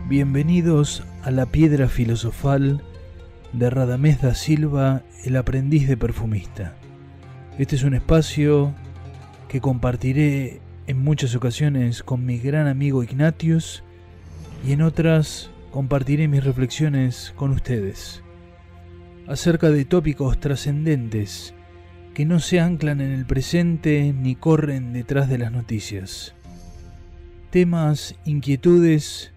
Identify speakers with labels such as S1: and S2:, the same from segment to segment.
S1: Bienvenidos a la piedra filosofal de Radamés da Silva, el aprendiz de perfumista. Este es un espacio que compartiré en muchas ocasiones con mi gran amigo Ignatius y en otras compartiré mis reflexiones con ustedes acerca de tópicos trascendentes que no se anclan en el presente ni corren detrás de las noticias. Temas, inquietudes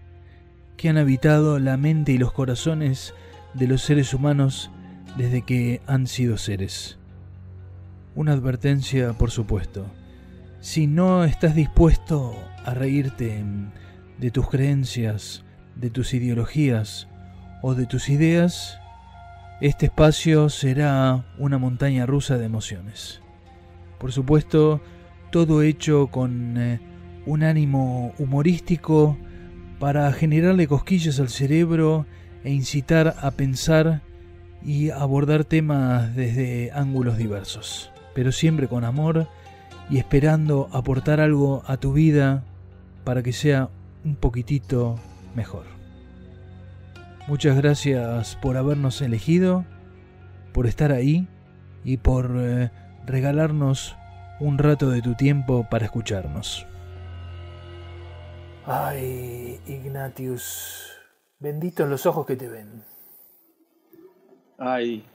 S1: que han habitado la mente y los corazones de los seres humanos desde que han sido seres. Una advertencia, por supuesto. Si no estás dispuesto a reírte de tus creencias, de tus ideologías o de tus ideas, este espacio será una montaña rusa de emociones. Por supuesto, todo hecho con un ánimo humorístico para generarle cosquillas al cerebro e incitar a pensar y abordar temas desde ángulos diversos, pero siempre con amor y esperando aportar algo a tu vida para que sea un poquitito mejor. Muchas gracias por habernos elegido, por estar ahí y por regalarnos un rato de tu tiempo para escucharnos. Ay, Ignatius, benditos los ojos que te ven.
S2: Ay,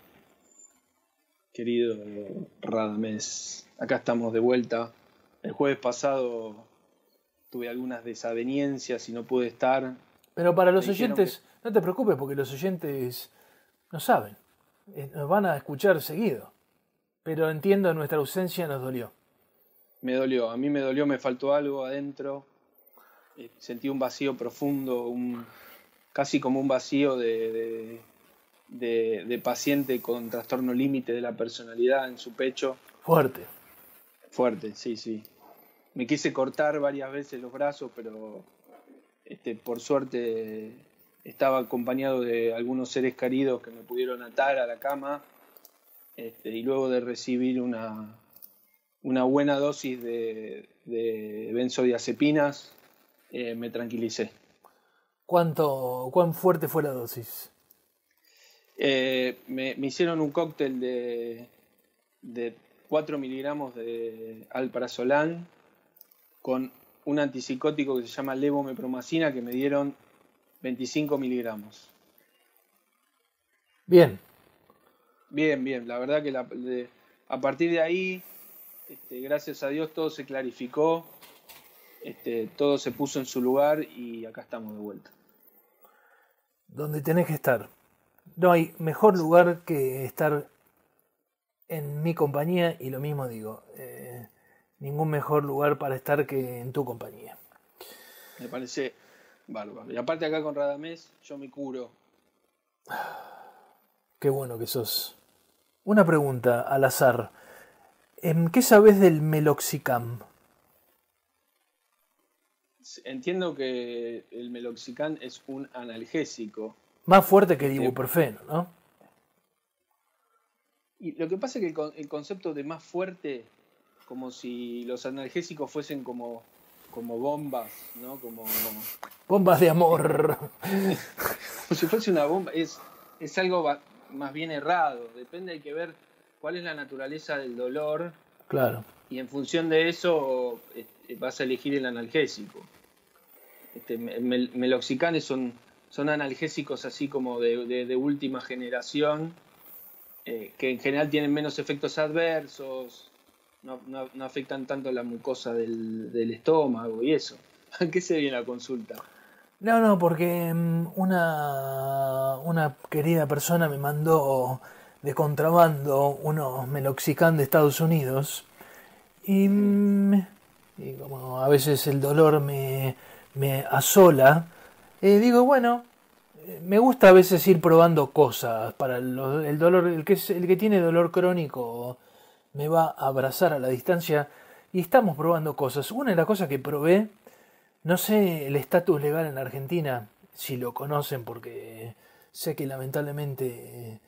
S2: querido Radamés, acá estamos de vuelta. El jueves pasado tuve algunas desavenencias y no pude estar.
S1: Pero para los oyentes, no te preocupes porque los oyentes no saben, nos van a escuchar seguido. Pero entiendo, nuestra ausencia nos dolió.
S2: Me dolió, a mí me dolió, me faltó algo adentro. Sentí un vacío profundo, casi como un vacío de paciente con trastorno límite de la personalidad en su pecho.
S1: Fuerte.
S2: Fuerte, sí. Me quise cortar varias veces los brazos, pero por suerte estaba acompañado de algunos seres queridos que me pudieron atar a la cama, y luego de recibir una buena dosis de benzodiazepinas, me tranquilicé.
S1: ¿Cuán fuerte fue la dosis?
S2: Me hicieron un cóctel de 4 miligramos de alprazolam con un antipsicótico que se llama levomepromacina que me dieron 25 miligramos.
S1: Bien.
S2: Bien. La verdad que a partir de ahí, gracias a Dios, todo se clarificó. Todo se puso en su lugar y acá estamos de vuelta.
S1: Donde tenés que estar. No hay mejor lugar que estar en mi compañía y lo mismo digo. Ningún mejor lugar para estar que en tu compañía.
S2: Me parece bárbaro. Y aparte acá con Radamés yo me curo.
S1: Qué bueno que sos. Una pregunta al azar. ¿Qué sabés del meloxicam?
S2: Entiendo que el meloxicam es un analgésico.
S1: Más fuerte que el ibuprofeno, ¿no?
S2: Y lo que pasa es que el concepto de más fuerte, como si los analgésicos fuesen como bombas, ¿no? Como
S1: bombas de amor.
S2: Como si fuese una bomba, es algo más bien errado. Hay que ver cuál es la naturaleza del dolor.
S1: Claro.
S2: Y en función de eso vas a elegir el analgésico. Meloxicanes son analgésicos así como de última generación, que en general tienen menos efectos adversos, no afectan tanto la mucosa del estómago y eso. ¿A qué se viene la consulta?
S1: No, porque una querida persona me mandó de contrabando unos meloxicam de Estados Unidos y como a veces el dolor me asola, digo, bueno, me gusta a veces ir probando cosas para el dolor. El que tiene dolor crónico me va a abrazar a la distancia y estamos probando cosas. Una de las cosas que probé, no sé el estatus legal en Argentina, si lo conocen, porque sé que lamentablemente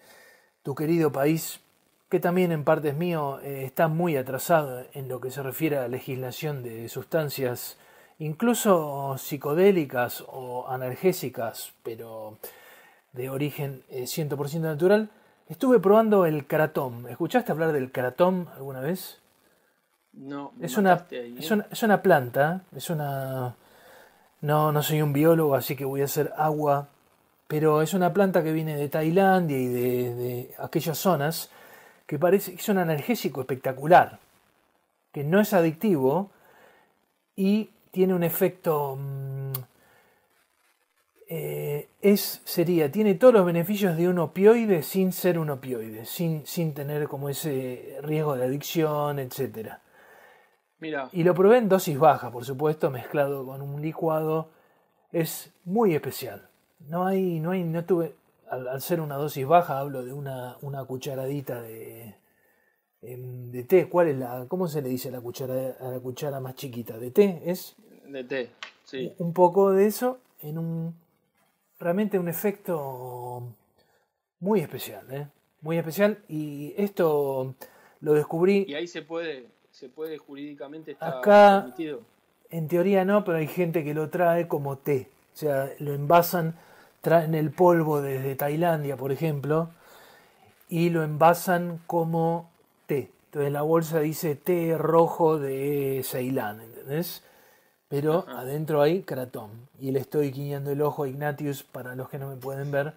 S1: tu querido país, que también en parte es mío, está muy atrasado en lo que se refiere a la legislación de sustancias incluso psicodélicas o analgésicas, pero de origen 100% natural. Estuve probando el kratom. ¿Escuchaste hablar del kratom alguna vez?
S2: No, me
S1: Es una,
S2: mataste ahí,
S1: es
S2: ¿eh?
S1: una, es una planta, no soy un biólogo, así que voy a hacer agua, pero es una planta que viene de Tailandia y de aquellas zonas que parece que es un analgésico espectacular, que no es adictivo y tiene un efecto, tiene todos los beneficios de un opioide sin ser un opioide, sin tener como ese riesgo de adicción, etcétera.
S2: Mira,
S1: Y lo probé en dosis baja, por supuesto, mezclado con un licuado. Es muy especial. No tuve, al ser una dosis baja, hablo de una cucharadita de té. ¿Cuál es cómo se le dice a la cuchara más chiquita? ¿De té? Es
S2: de té, sí.
S1: un poco de eso realmente un efecto muy especial, ¿eh? Muy especial. Y esto lo descubrí
S2: Y ahí se puede jurídicamente está
S1: acá.
S2: permitido.
S1: En teoría no, pero hay gente que lo trae como té. O sea, lo envasan, traen el polvo desde Tailandia, por ejemplo, y lo envasan como té. Entonces la bolsa dice té rojo de Ceilán, ¿entendés? Pero
S2: Ajá.
S1: adentro hay kratom. Y le estoy guiñando el ojo a Ignatius para los que no me pueden ver.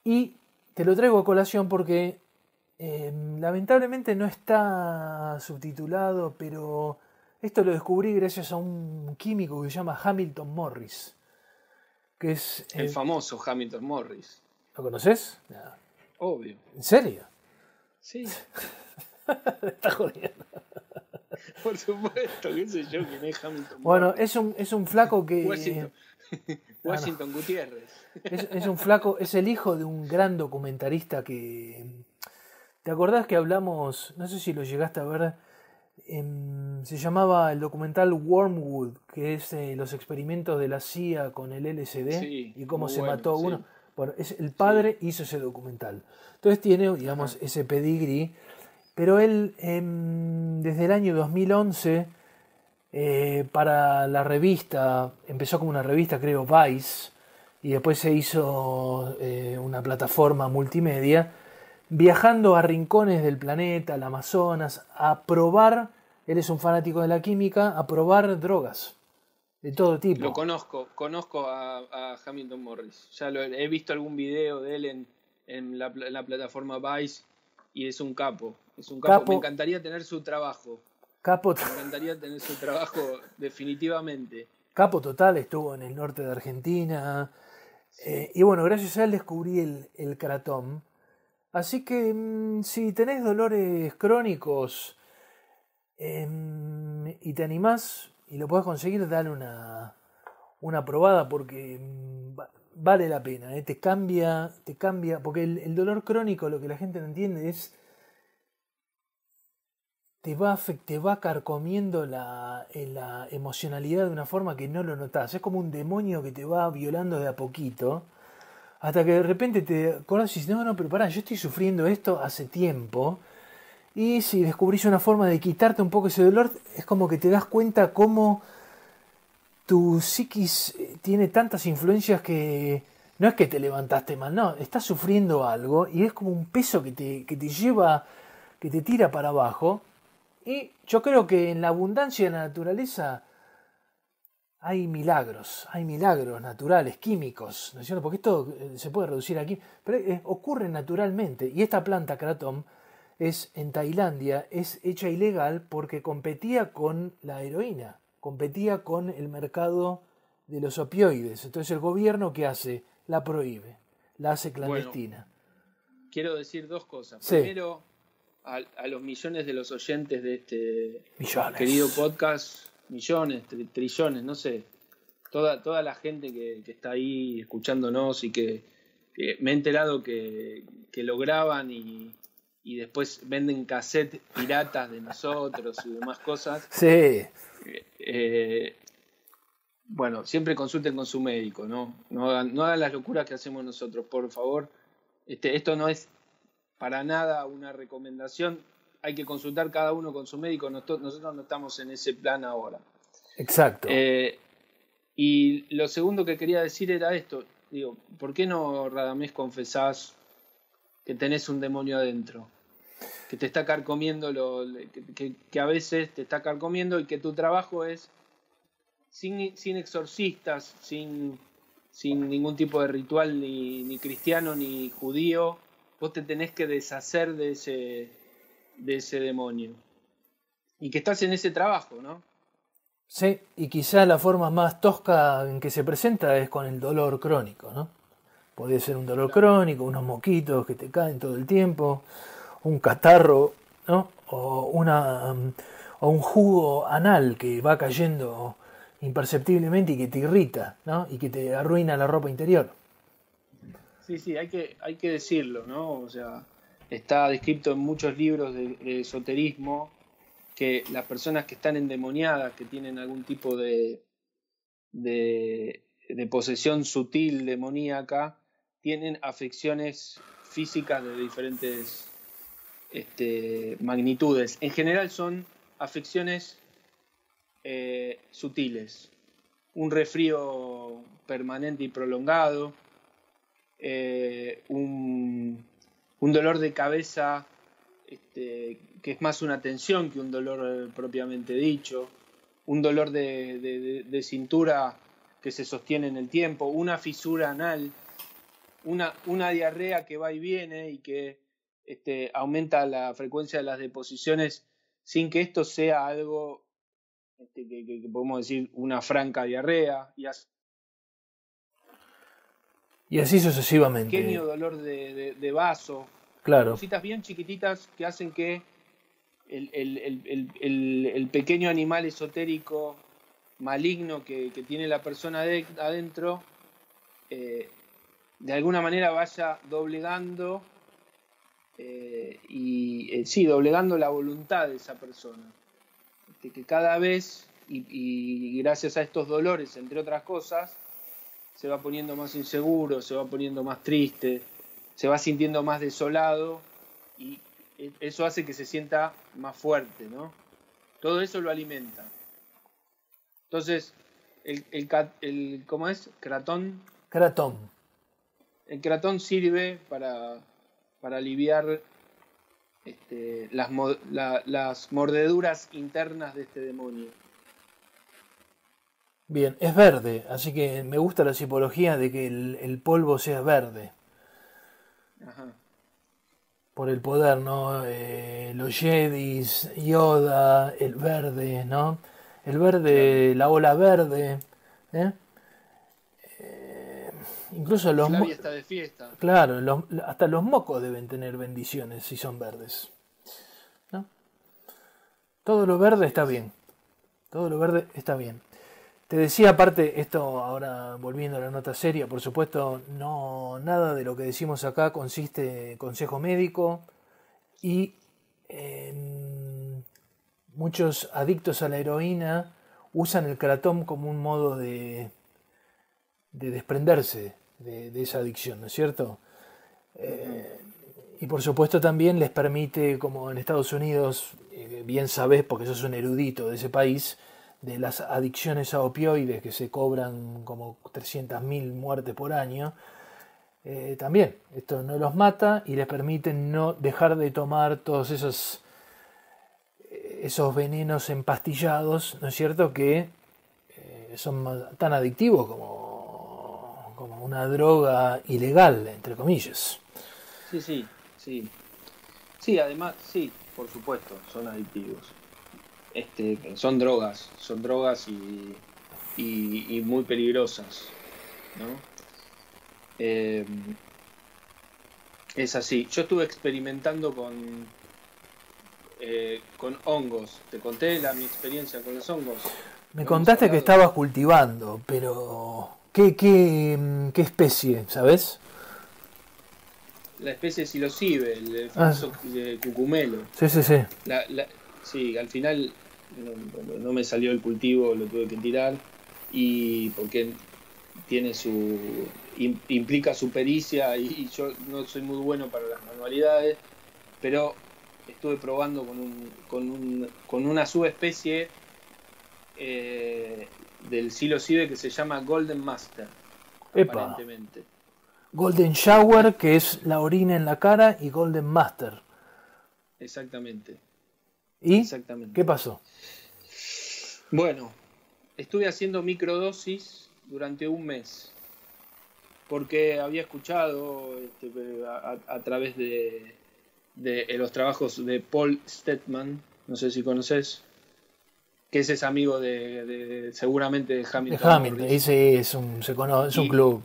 S1: Y te lo traigo a colación porque lamentablemente no está subtitulado, pero esto lo descubrí gracias a un químico que se llama Hamilton Morris, que es...
S2: El famoso Hamilton Morris.
S1: ¿Lo conoces? No.
S2: Obvio.
S1: ¿En serio?
S2: Sí,
S1: Me estás jodiendo.
S2: por supuesto, qué sé yo quién es Hamilton
S1: Bueno,
S2: Morris.
S1: es un flaco que...
S2: Washington,
S1: Ah, no.
S2: Washington Gutiérrez.
S1: Es un flaco, es el hijo de un gran documentalista que... ¿Te acordás que hablamos, no sé si lo llegaste a ver, se llamaba el documental Wormwood, que es los experimentos de la CIA con el LSD
S2: Sí,
S1: y cómo
S2: muy
S1: se
S2: bueno,
S1: mató uno?
S2: sí,
S1: Bueno, el
S2: sí.
S1: padre hizo ese documental. Entonces tiene, digamos,
S2: Ajá.
S1: ese pedigrí, pero él desde el año 2011 para la revista, empezó como una revista, creo, Vice, y después se hizo una plataforma multimedia, viajando a rincones del planeta, al Amazonas, a probar, él es un fanático de la química, a probar drogas de todo
S2: Lo
S1: tipo.
S2: conozco a Hamilton Morris. Ya he visto algún video de él en la plataforma Vice y es un capo. Es un capo. Me
S1: Capo,
S2: encantaría tener su trabajo.
S1: capo,
S2: Me encantaría tener su trabajo definitivamente.
S1: capo total, estuvo en el norte de Argentina,
S2: Sí.
S1: y bueno, gracias a él descubrí el kratom. Así que si tenés dolores crónicos y te animás y lo podés conseguir, dale una probada porque vale la pena, te cambia, porque el dolor crónico, lo que la gente no entiende es, te va carcomiendo la emocionalidad de una forma que no lo notás. Es como un demonio que te va violando de a poquito. Hasta que de repente te acordás y dices, no, pero pará, yo estoy sufriendo esto hace tiempo. Y si descubrís una forma de quitarte un poco ese dolor, es como que te das cuenta cómo tu psiquis tiene tantas influencias que no es que te levantaste mal, no, estás sufriendo algo y es como un peso que te lleva, que te tira para abajo. Y yo creo que en la abundancia de la naturaleza hay milagros naturales, químicos, ¿no es cierto? Porque esto se puede reducir aquí, pero ocurre naturalmente. Y esta planta kratom es en Tailandia, es hecha ilegal porque competía con la heroína, competía con el mercado de los opioides. Entonces el gobierno, ¿qué hace? La prohíbe, la hace
S2: Bueno,
S1: clandestina.
S2: quiero decir dos cosas.
S1: Sí,
S2: Primero, a los millones de los oyentes de este querido
S1: millones.
S2: podcast, millones, trillones, no sé, toda la gente que está ahí escuchándonos y que me he enterado que lo graban y después venden cassette piratas de nosotros y demás cosas.
S1: Sí,
S2: Eh, bueno, siempre consulten con su médico, ¿no? No hagan las locuras que hacemos nosotros, por favor. Esto no es para nada una recomendación. Hay que consultar cada uno con su médico. Nosotros no estamos en ese plan ahora.
S1: Exacto.
S2: Y lo segundo que quería decir era esto. Digo, ¿por qué no, Radamés, confesás que tenés un demonio adentro? Que te está carcomiendo, que a veces te está carcomiendo y que tu trabajo es sin exorcistas, sin ningún tipo de ritual ni cristiano ni judío, vos te tenés que deshacer de ese demonio. Y que estás en ese trabajo, ¿no?
S1: Sí, y quizá la forma más tosca en que se presenta es con el dolor crónico, ¿no? Puede ser un dolor crónico, unos moquitos que te caen todo el tiempo, un catarro, ¿no? O un jugo anal que va cayendo imperceptiblemente y que te irrita, ¿no? Y que te arruina la ropa interior.
S2: Sí, hay que decirlo, ¿no? O sea, está descrito en muchos libros de esoterismo que las personas que están endemoniadas, que tienen algún tipo de posesión sutil demoníaca, tienen afecciones físicas de diferentes magnitudes. En general son afecciones sutiles. Un resfrío permanente y prolongado, un dolor de cabeza que es más una tensión que un dolor propiamente dicho, un dolor de cintura que se sostiene en el tiempo, una fisura anal, una diarrea que va y viene y que aumenta la frecuencia de las deposiciones sin que esto sea algo que podemos decir una franca diarrea,
S1: Y así sucesivamente.
S2: pequeño dolor de vaso,
S1: claro.
S2: Cositas bien chiquititas que hacen que el pequeño animal esotérico maligno que tiene la persona adentro de alguna manera vaya doblegando doblegando la voluntad de esa persona, que cada vez y gracias a estos dolores, entre otras cosas, se va poniendo más inseguro, se va poniendo más triste, se va sintiendo más desolado y eso hace que se sienta más fuerte, ¿no? Todo eso lo alimenta. Entonces, ¿cómo es? Cratón. El cratón sirve para aliviar las mordeduras internas de este demonio.
S1: Bien, es verde, así que me gusta la simbología de que el polvo sea verde.
S2: Ajá.
S1: Por el poder, ¿no? Los Jedis, Yoda, el verde, ¿no? El verde, claro. La ola verde, ¿eh? Incluso los
S2: Flavia está de fiesta.
S1: Claro, hasta los mocos deben tener bendiciones si son verdes, ¿no? Todo lo verde está bien. Todo lo verde está bien. Te decía, aparte, esto ahora volviendo a la nota seria, por supuesto, nada de lo que decimos acá consiste en consejo médico y muchos adictos a la heroína usan el cratón como un modo de desprenderse de esa adicción, ¿no es cierto? Y por supuesto también les permite, como en Estados Unidos, bien sabés porque sos un erudito de ese país, de las adicciones a opioides que se cobran como 300.000 muertes por año, también esto no los mata y les permite no dejar de tomar todos esos venenos empastillados, ¿no es cierto?, que son tan adictivos como una droga ilegal, entre comillas.
S2: Sí, además, sí, por supuesto, son adictivos. Son drogas y muy peligrosas, ¿no? Es así. Yo estuve experimentando con hongos. ¿Te conté mi experiencia con los hongos?
S1: Me contaste que estabas cultivando, pero ¿qué especie, sabes?
S2: La especie psilocibe, el famoso cucumelo.
S1: Sí.
S2: Sí, al final no me salió el cultivo, lo tuve que tirar, y porque implica su pericia y yo no soy muy bueno para las manualidades, pero estuve probando con una subespecie del psilocibe que se llama Golden Master,
S1: Epa.
S2: aparentemente.
S1: Golden Shower, que es la orina en la cara, y Golden Master.
S2: Exactamente.
S1: ¿Y
S2: Exactamente.
S1: qué pasó?
S2: Bueno, estuve haciendo microdosis durante un mes, porque había escuchado a través de los trabajos de Paul Stetman, no sé si conoces, que ese es amigo seguramente de Hamilton.
S1: De Hamilton, ese es un club.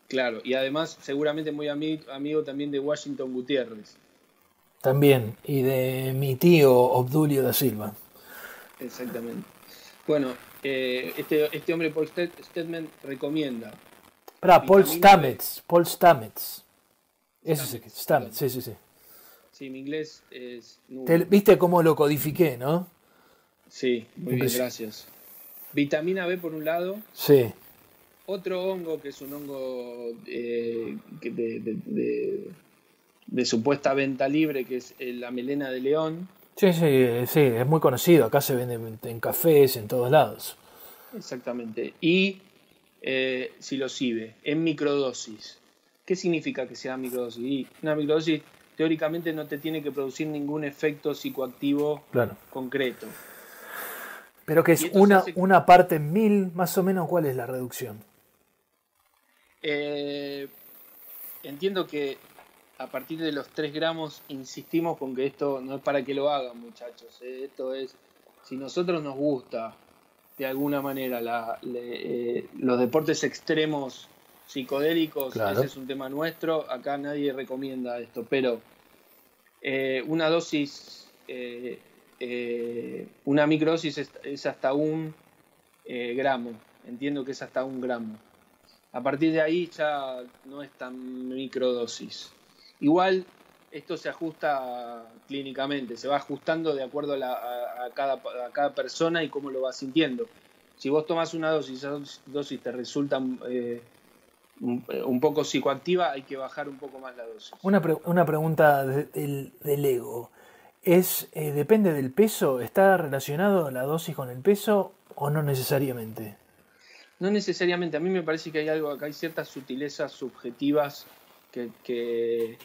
S2: Claro, y además seguramente muy amigo también de Washington Gutiérrez.
S1: También, y de mi tío Obdulio da Silva.
S2: Exactamente. Bueno, este hombre Paul Stetman recomienda.
S1: Paul Stamets. Paul Stamets. Ese es Stamets, sí.
S2: Sí, mi inglés es
S1: ¿Viste cómo lo codifiqué, no?
S2: Sí, muy bien, gracias. Vitamina B por un lado.
S1: Sí.
S2: Otro hongo que es un hongo de supuesta venta libre, que es la melena de león.
S1: Sí, es muy conocido. Acá se vende en cafés, en todos lados.
S2: Exactamente. Y psilocibe, en microdosis. ¿Qué significa que sea microdosis? Y una microdosis teóricamente no te tiene que producir ningún efecto psicoactivo concreto.
S1: Pero que es una parte en 1000, más o menos, ¿cuál es la reducción?
S2: Entiendo que a partir de los 3 gramos insistimos con que esto no es para que lo hagan, muchachos. Esto es, si nosotros nos gusta de alguna manera los deportes extremos psicodélicos, ese es un tema nuestro. Acá nadie recomienda esto, pero una dosis, una microdosis es hasta 1 gramo. Entiendo que es hasta 1 gramo. A partir de ahí ya no es tan microdosis. Igual esto se ajusta clínicamente, se va ajustando de acuerdo a cada persona y cómo lo va sintiendo. Si vos tomás una dosis, esa dosis te resulta un poco psicoactiva, hay que bajar un poco más la dosis.
S1: Una pregunta del ego. ¿Depende del peso? ¿Está relacionado la dosis con el peso o no necesariamente?
S2: No necesariamente. A mí me parece que hay algo acá, hay ciertas sutilezas subjetivas que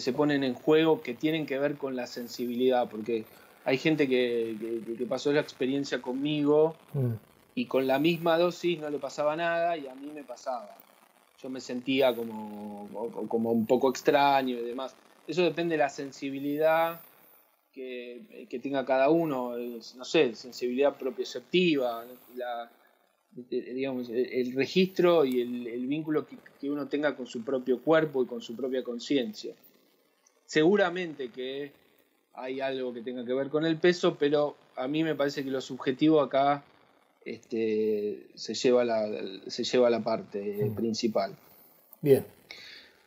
S2: se ponen en juego, que tienen que ver con la sensibilidad, porque hay gente que pasó la experiencia conmigo y con la misma dosis no le pasaba nada y a mí me pasaba. Yo me sentía como un poco extraño y demás. Eso depende de la sensibilidad que tenga cada uno, no sé, sensibilidad propioceptiva, digamos, el registro y el vínculo que uno tenga con su propio cuerpo y con su propia conciencia. Seguramente que hay algo que tenga que ver con el peso, pero a mí me parece que lo subjetivo acá se lleva la parte principal.
S1: Bien.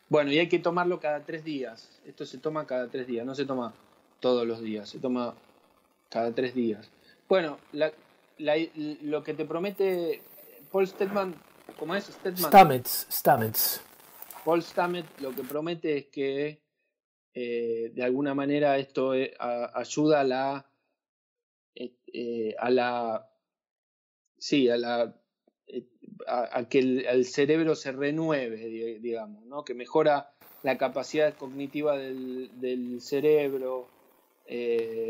S2: Bueno, y hay que tomarlo cada 3 días. Esto se toma cada 3 días, no se toma todos los días, se toma cada 3 días. Bueno, lo que te promete Paul Stetman, ¿cómo es?
S1: Stamets.
S2: Paul Stamets lo que promete es que de alguna manera esto ayuda a que el cerebro se renueve, digamos, ¿no? Que mejora la capacidad cognitiva del cerebro,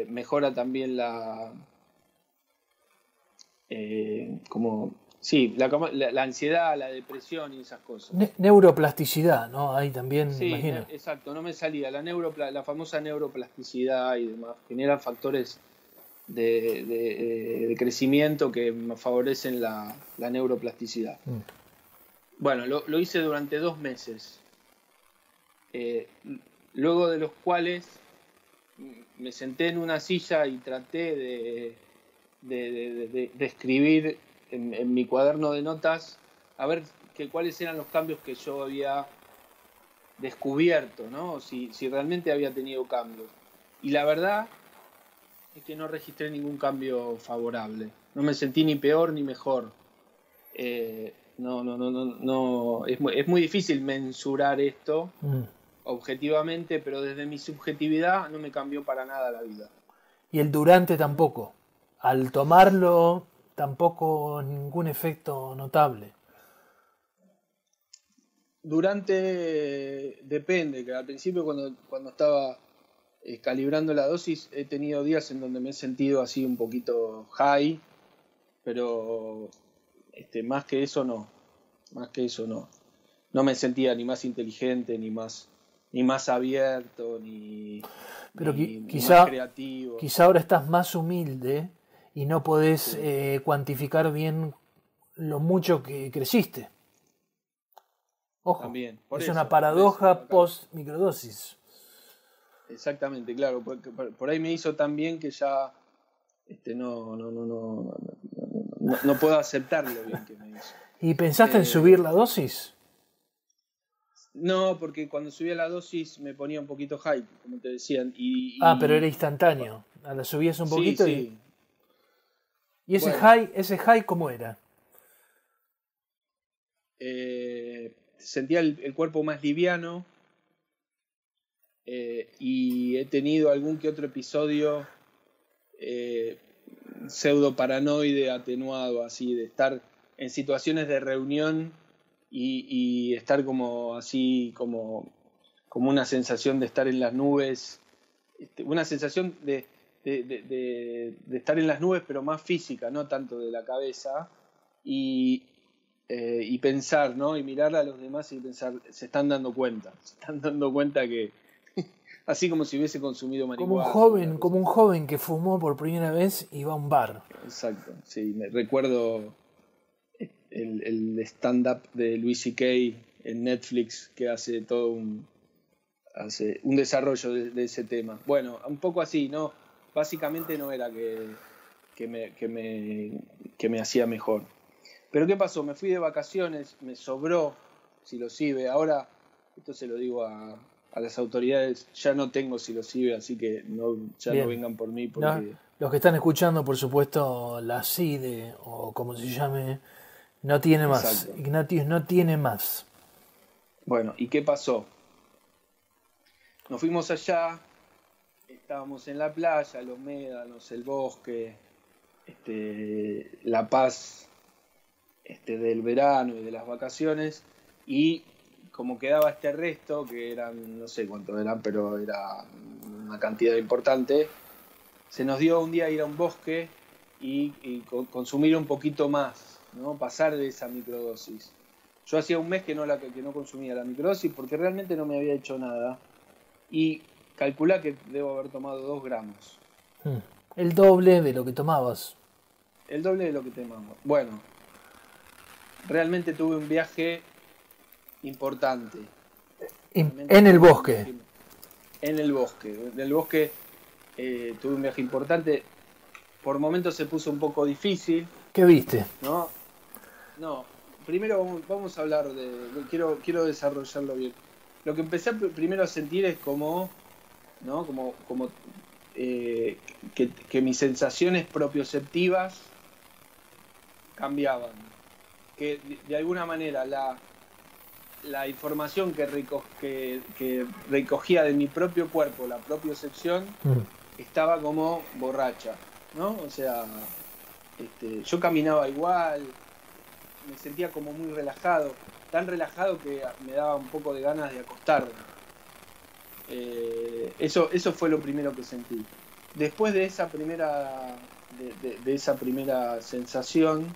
S2: mejora también la ansiedad, la depresión y esas cosas.
S1: Neuroplasticidad, ¿no? Ahí también,
S2: sí,
S1: imagino.
S2: Exacto, no me salía. La famosa neuroplasticidad y demás genera factores de crecimiento que favorecen la neuroplasticidad. Bueno, lo hice durante 2 meses, luego de los cuales me senté en una silla y traté de escribir en mi cuaderno de notas a ver cuáles eran los cambios que yo había descubierto, ¿no? Si realmente había tenido cambios. Y la verdad es que no registré ningún cambio favorable. No me sentí ni peor ni mejor. No. Es muy difícil mensurar esto objetivamente, pero desde mi subjetividad no me cambió para nada la vida.
S1: Y el durante tampoco. Al tomarlo, tampoco ningún efecto notable.
S2: Depende, que al principio cuando estaba calibrando la dosis he tenido días en donde me he sentido así un poquito high, pero más que eso no. No me sentía ni más inteligente, ni más abierto,
S1: pero
S2: ni
S1: quizá,
S2: más creativo.
S1: Quizá ahora estás más humilde y no podés
S2: Sí.
S1: cuantificar bien lo mucho que creciste. Ojo,
S2: También,
S1: es una paradoja post-microdosis.
S2: Exactamente, claro. Por ahí me hizo tan bien que ya no puedo aceptar lo bien que me hizo.
S1: ¿Y pensaste en subir la dosis?
S2: No, porque cuando subía la dosis me ponía un poquito high, como te decían.
S1: Pero era instantáneo. A la subías un poquito
S2: sí.
S1: ¿Y ese high cómo era?
S2: Sentía el cuerpo más liviano y he tenido algún que otro episodio pseudo paranoide atenuado, así, de estar en situaciones de reunión y estar como así, como una sensación de estar en las nubes, una sensación de estar en las nubes, pero más física, no tanto de la cabeza, y pensar, ¿no? Y mirar a los demás y pensar, se están dando cuenta que así como si hubiese consumido marihuana.
S1: Como un joven que fumó por primera vez y va a un bar.
S2: Exacto, sí, me recuerdo el stand-up de Louis C.K. en Netflix, que hace todo un desarrollo de ese tema. Bueno, un poco así, ¿no? Básicamente no era que me hacía mejor. Pero ¿qué pasó? Me fui de vacaciones, me sobró psilocibe. Ahora, esto se lo digo a las autoridades, ya no tengo psilocibe, así que no vengan por mí porque...
S1: No, los que están escuchando, por supuesto, la CIDE o como se llame, no tiene más.
S2: Exacto.
S1: Ignatius no tiene más.
S2: Bueno, ¿y qué pasó? Nos fuimos allá, estábamos en la playa, los médanos, el bosque, la paz del verano y de las vacaciones, y como quedaba este resto, que eran, no sé cuántos eran, pero era una cantidad importante, se nos dio un día ir a un bosque y consumir un poquito más, ¿no? Pasar de esa microdosis. Yo hacía un mes que no consumía la microdosis porque realmente no me había hecho nada, y calculá que debo haber tomado 2 gramos.
S1: El doble de lo que tomabas.
S2: El doble de lo que tomamos. Bueno, realmente tuve un viaje importante.
S1: En el bosque.
S2: En el bosque tuve un viaje importante. Por momentos se puso un poco difícil.
S1: ¿Qué viste?
S2: No, primero vamos a hablar quiero desarrollarlo bien. Lo que empecé primero a sentir es como, ¿no? Que mis sensaciones propioceptivas cambiaban. Que de alguna manera la información que recogía de mi propio cuerpo, la propiocepción, estaba como borracha, ¿no? O sea, yo caminaba igual, me sentía como muy relajado, tan relajado que me daba un poco de ganas de acostarme. Eso fue lo primero que sentí. Después de esa primera sensación,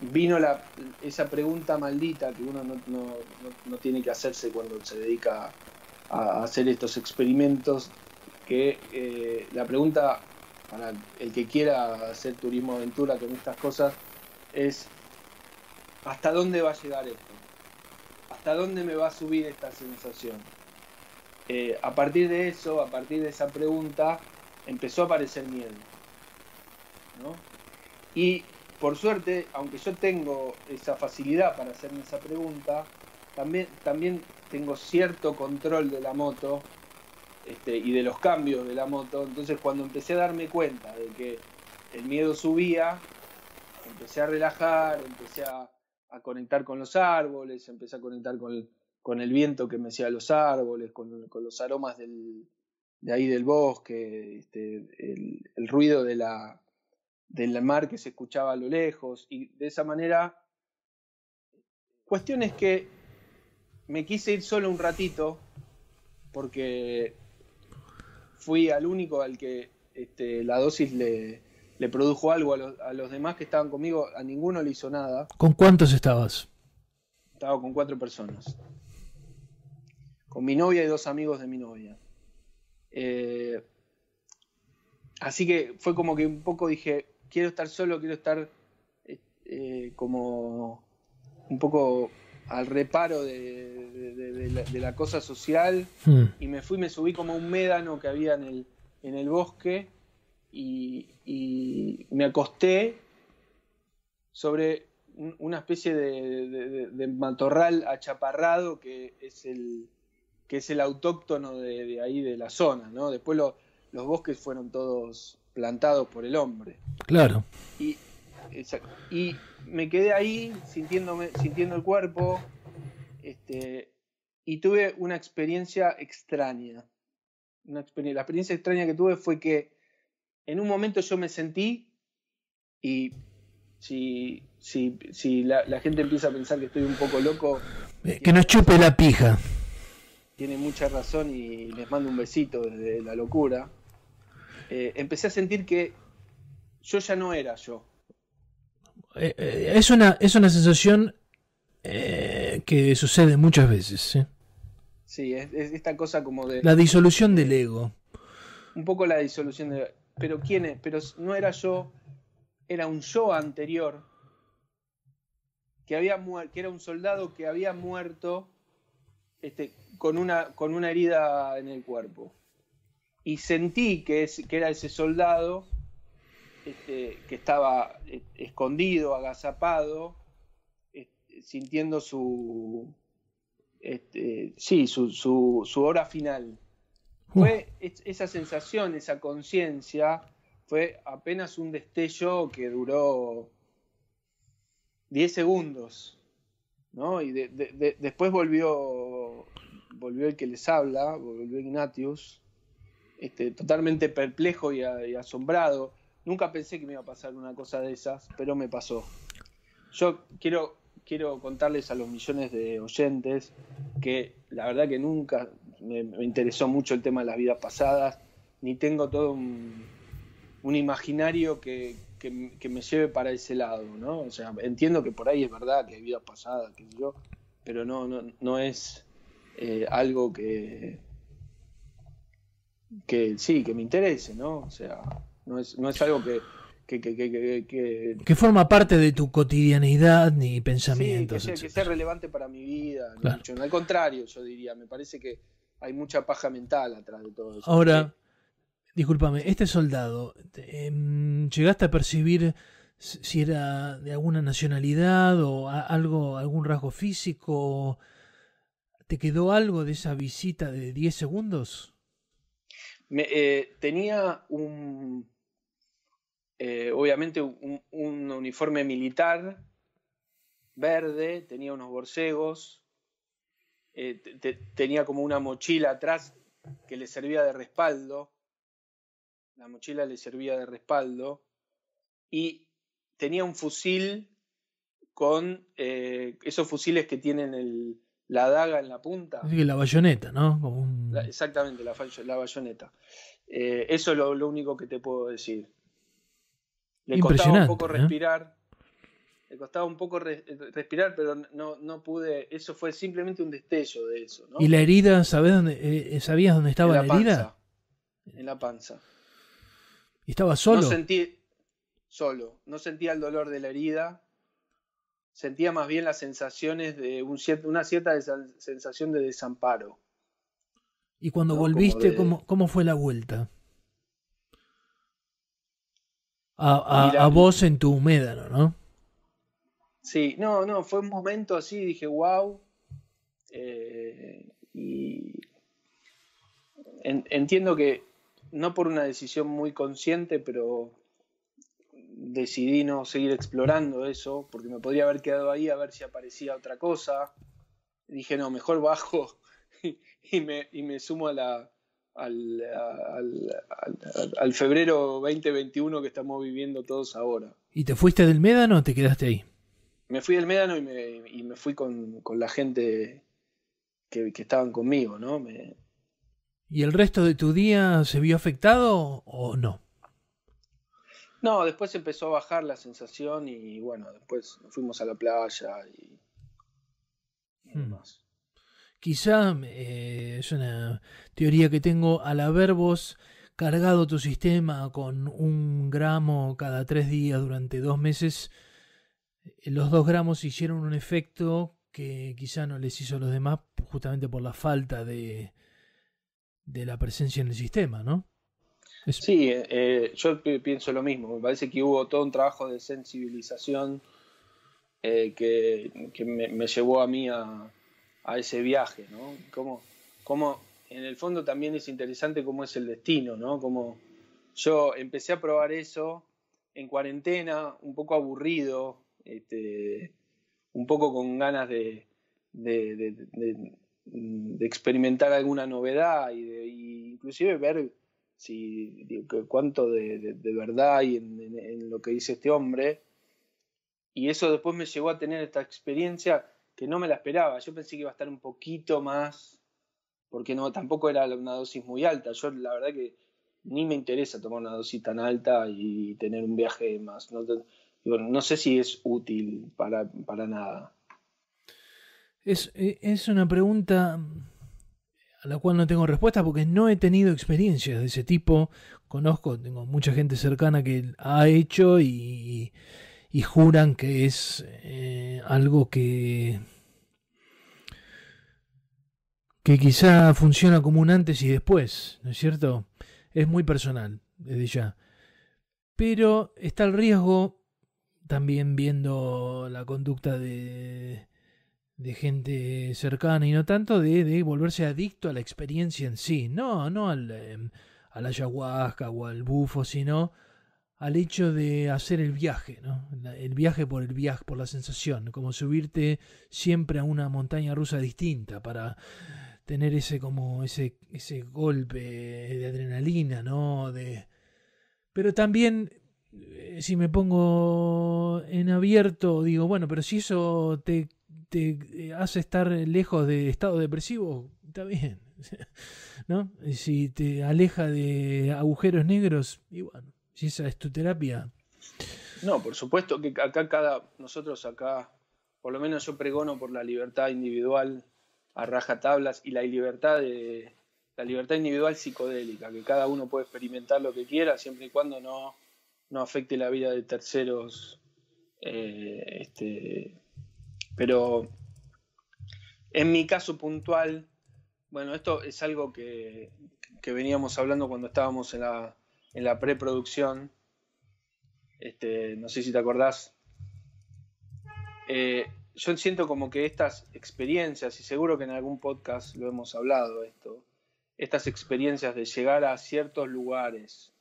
S2: vino esa pregunta maldita que uno no tiene que hacerse cuando se dedica a hacer estos experimentos, que la pregunta para el que quiera hacer turismo aventura con estas cosas es: ¿hasta dónde va a llegar esto? ¿Hasta dónde me va a subir esta sensación? A partir de eso, a partir de esa pregunta, empezó a aparecer miedo, ¿no? Y por suerte, aunque yo tengo esa facilidad para hacerme esa pregunta, también tengo cierto control de la moto y de los cambios de la moto. Entonces, cuando empecé a darme cuenta de que el miedo subía, empecé a relajar, empecé a conectar con los árboles, empecé a conectar con el viento que mecía los árboles, con los aromas de ahí del bosque, el ruido de la del mar que se escuchaba a lo lejos, y de esa manera, cuestión es que me quise ir solo un ratito, porque fui al único al que la dosis le produjo algo. A los demás que estaban conmigo, a ninguno le hizo nada.
S1: ¿Con cuántos estabas?
S2: Estaba con 4 personas. Con mi novia y 2 amigos de mi novia. Así que fue como que un poco dije, quiero estar solo, quiero estar como un poco al reparo de la cosa social. Y me subí como a un médano que había en el bosque y me acosté sobre una especie de matorral achaparrado que es el autóctono de ahí de la zona, ¿no? Después los bosques fueron todos plantados por el hombre.
S1: Claro.
S2: Y me quedé ahí sintiendo el cuerpo, y tuve una experiencia extraña. La experiencia extraña que tuve fue que en un momento yo me sentí, y si la gente empieza a pensar que estoy un poco loco,
S1: que nos chupe la pija.
S2: Tiene mucha razón y les mando un besito desde la locura. Empecé a sentir que yo ya no era yo.
S1: Es una sensación que sucede muchas veces, ¿sí?
S2: Sí, es esta cosa como de...
S1: La disolución del ego.
S2: Un poco la disolución del... Pero ¿quién es? Pero no era yo, era un yo anterior, que era un soldado que había muerto con una herida en el cuerpo. Y sentí que era ese soldado que estaba escondido, agazapado, sintiendo su hora final. Fue esa sensación, esa conciencia, fue apenas un destello que duró 10 segundos, ¿no? Y después volvió el que les habla, volvió Ignatius, totalmente perplejo y asombrado. Nunca pensé que me iba a pasar una cosa de esas, pero me pasó. Yo quiero contarles a los millones de oyentes que la verdad que nunca me interesó mucho el tema de las vidas pasadas, ni tengo todo un imaginario que me lleve para ese lado, ¿no? O sea, entiendo que por ahí es verdad que hay vidas pasadas, qué sé yo, pero no es algo que sí, que me interese, ¿no? O sea, no es algo que
S1: forma parte de tu cotidianidad ni pensamientos.
S2: Sí, que sea relevante para mi vida. Claro. Mucho. Al contrario, yo diría, me parece que hay mucha paja mental atrás de todo eso.
S1: Ahora, discúlpame, este soldado, ¿llegaste a percibir si era de alguna nacionalidad o algún rasgo físico? ¿Te quedó algo de esa visita de 10 segundos?
S2: Tenía obviamente un uniforme militar verde, tenía unos borcegos, tenía como una mochila atrás que le servía de respaldo. La mochila le servía de respaldo y tenía un fusil con esos fusiles que tienen la daga en la punta.
S1: Así que la bayoneta, ¿no?
S2: Exactamente, la bayoneta. Eso es lo único que te puedo decir. Le costaba un poco respirar. Le costaba un poco respirar, pero no pude. Eso fue simplemente un destello de eso, ¿no?
S1: ¿Y la herida, sabías dónde estaba la herida?
S2: En la panza.
S1: ¿Y estaba solo?
S2: No sentía el dolor de la herida. Sentía más bien las sensaciones de una cierta sensación de desamparo.
S1: ¿Y cuando volviste, cómo fue la vuelta? A vos en tu médano, ¿no?
S2: Sí, no, fue un momento así, dije, wow. Y entiendo que no por una decisión muy consciente, pero decidí no seguir explorando eso, porque me podría haber quedado ahí a ver si aparecía otra cosa. Dije, no, mejor bajo y me sumo a al febrero 2021 que estamos viviendo todos ahora.
S1: ¿Y te fuiste del Médano o te quedaste ahí?
S2: Me fui del Médano y me fui con la gente que estaban conmigo, ¿no?
S1: ¿Y el resto de tu día se vio afectado o no?
S2: No, después empezó a bajar la sensación y bueno, después nos fuimos a la playa y demás.
S1: Quizá es una teoría que tengo, al haber vos cargado tu sistema con 1 gramo cada 3 días durante 2 meses, los 2 gramos hicieron un efecto que quizá no les hizo a los demás justamente por la falta de la presencia en el sistema, ¿no?
S2: Sí, yo pienso lo mismo. Me parece que hubo todo un trabajo de sensibilización que me llevó a mí a ese viaje, ¿no? Como en el fondo también es interesante cómo es el destino, ¿no? Como yo empecé a probar eso en cuarentena, un poco aburrido, un poco con ganas de experimentar alguna novedad y inclusive ver cuánto de verdad hay en lo que dice este hombre. Y eso después me llevó a tener esta experiencia que no me la esperaba. Yo pensé que iba a estar un poquito más, porque no, tampoco era una dosis muy alta. Yo la verdad que ni me interesa tomar una dosis tan alta y tener un viaje más. No sé si es útil para nada.
S1: Es una pregunta a la cual no tengo respuesta porque no he tenido experiencias de ese tipo. Tengo mucha gente cercana que ha hecho y juran que es algo que quizá funciona como un antes y después, ¿no es cierto? Es muy personal, desde ya. Pero está el riesgo, también viendo la conducta de gente cercana y no tanto, de volverse adicto a la experiencia en sí. No a la ayahuasca o al bufo, sino al hecho de hacer el viaje, ¿no? El viaje, por la sensación, como subirte siempre a una montaña rusa distinta para tener ese golpe de adrenalina, ¿no? Pero también, si me pongo en abierto, digo, bueno, pero si eso te hace estar lejos de estado depresivo, está bien, ¿no? Si te aleja de agujeros negros, y bueno, si esa es tu terapia.
S2: No, por supuesto que nosotros acá, por lo menos yo pregono por la libertad individual a rajatablas y la libertad individual psicodélica, que cada uno puede experimentar lo que quiera siempre y cuando no afecte la vida de terceros. Pero en mi caso puntual, bueno, esto es algo que veníamos hablando cuando estábamos en la preproducción. No sé si te acordás. Yo siento como que estas experiencias, y seguro que en algún podcast lo hemos hablado estas experiencias de llegar a ciertos lugares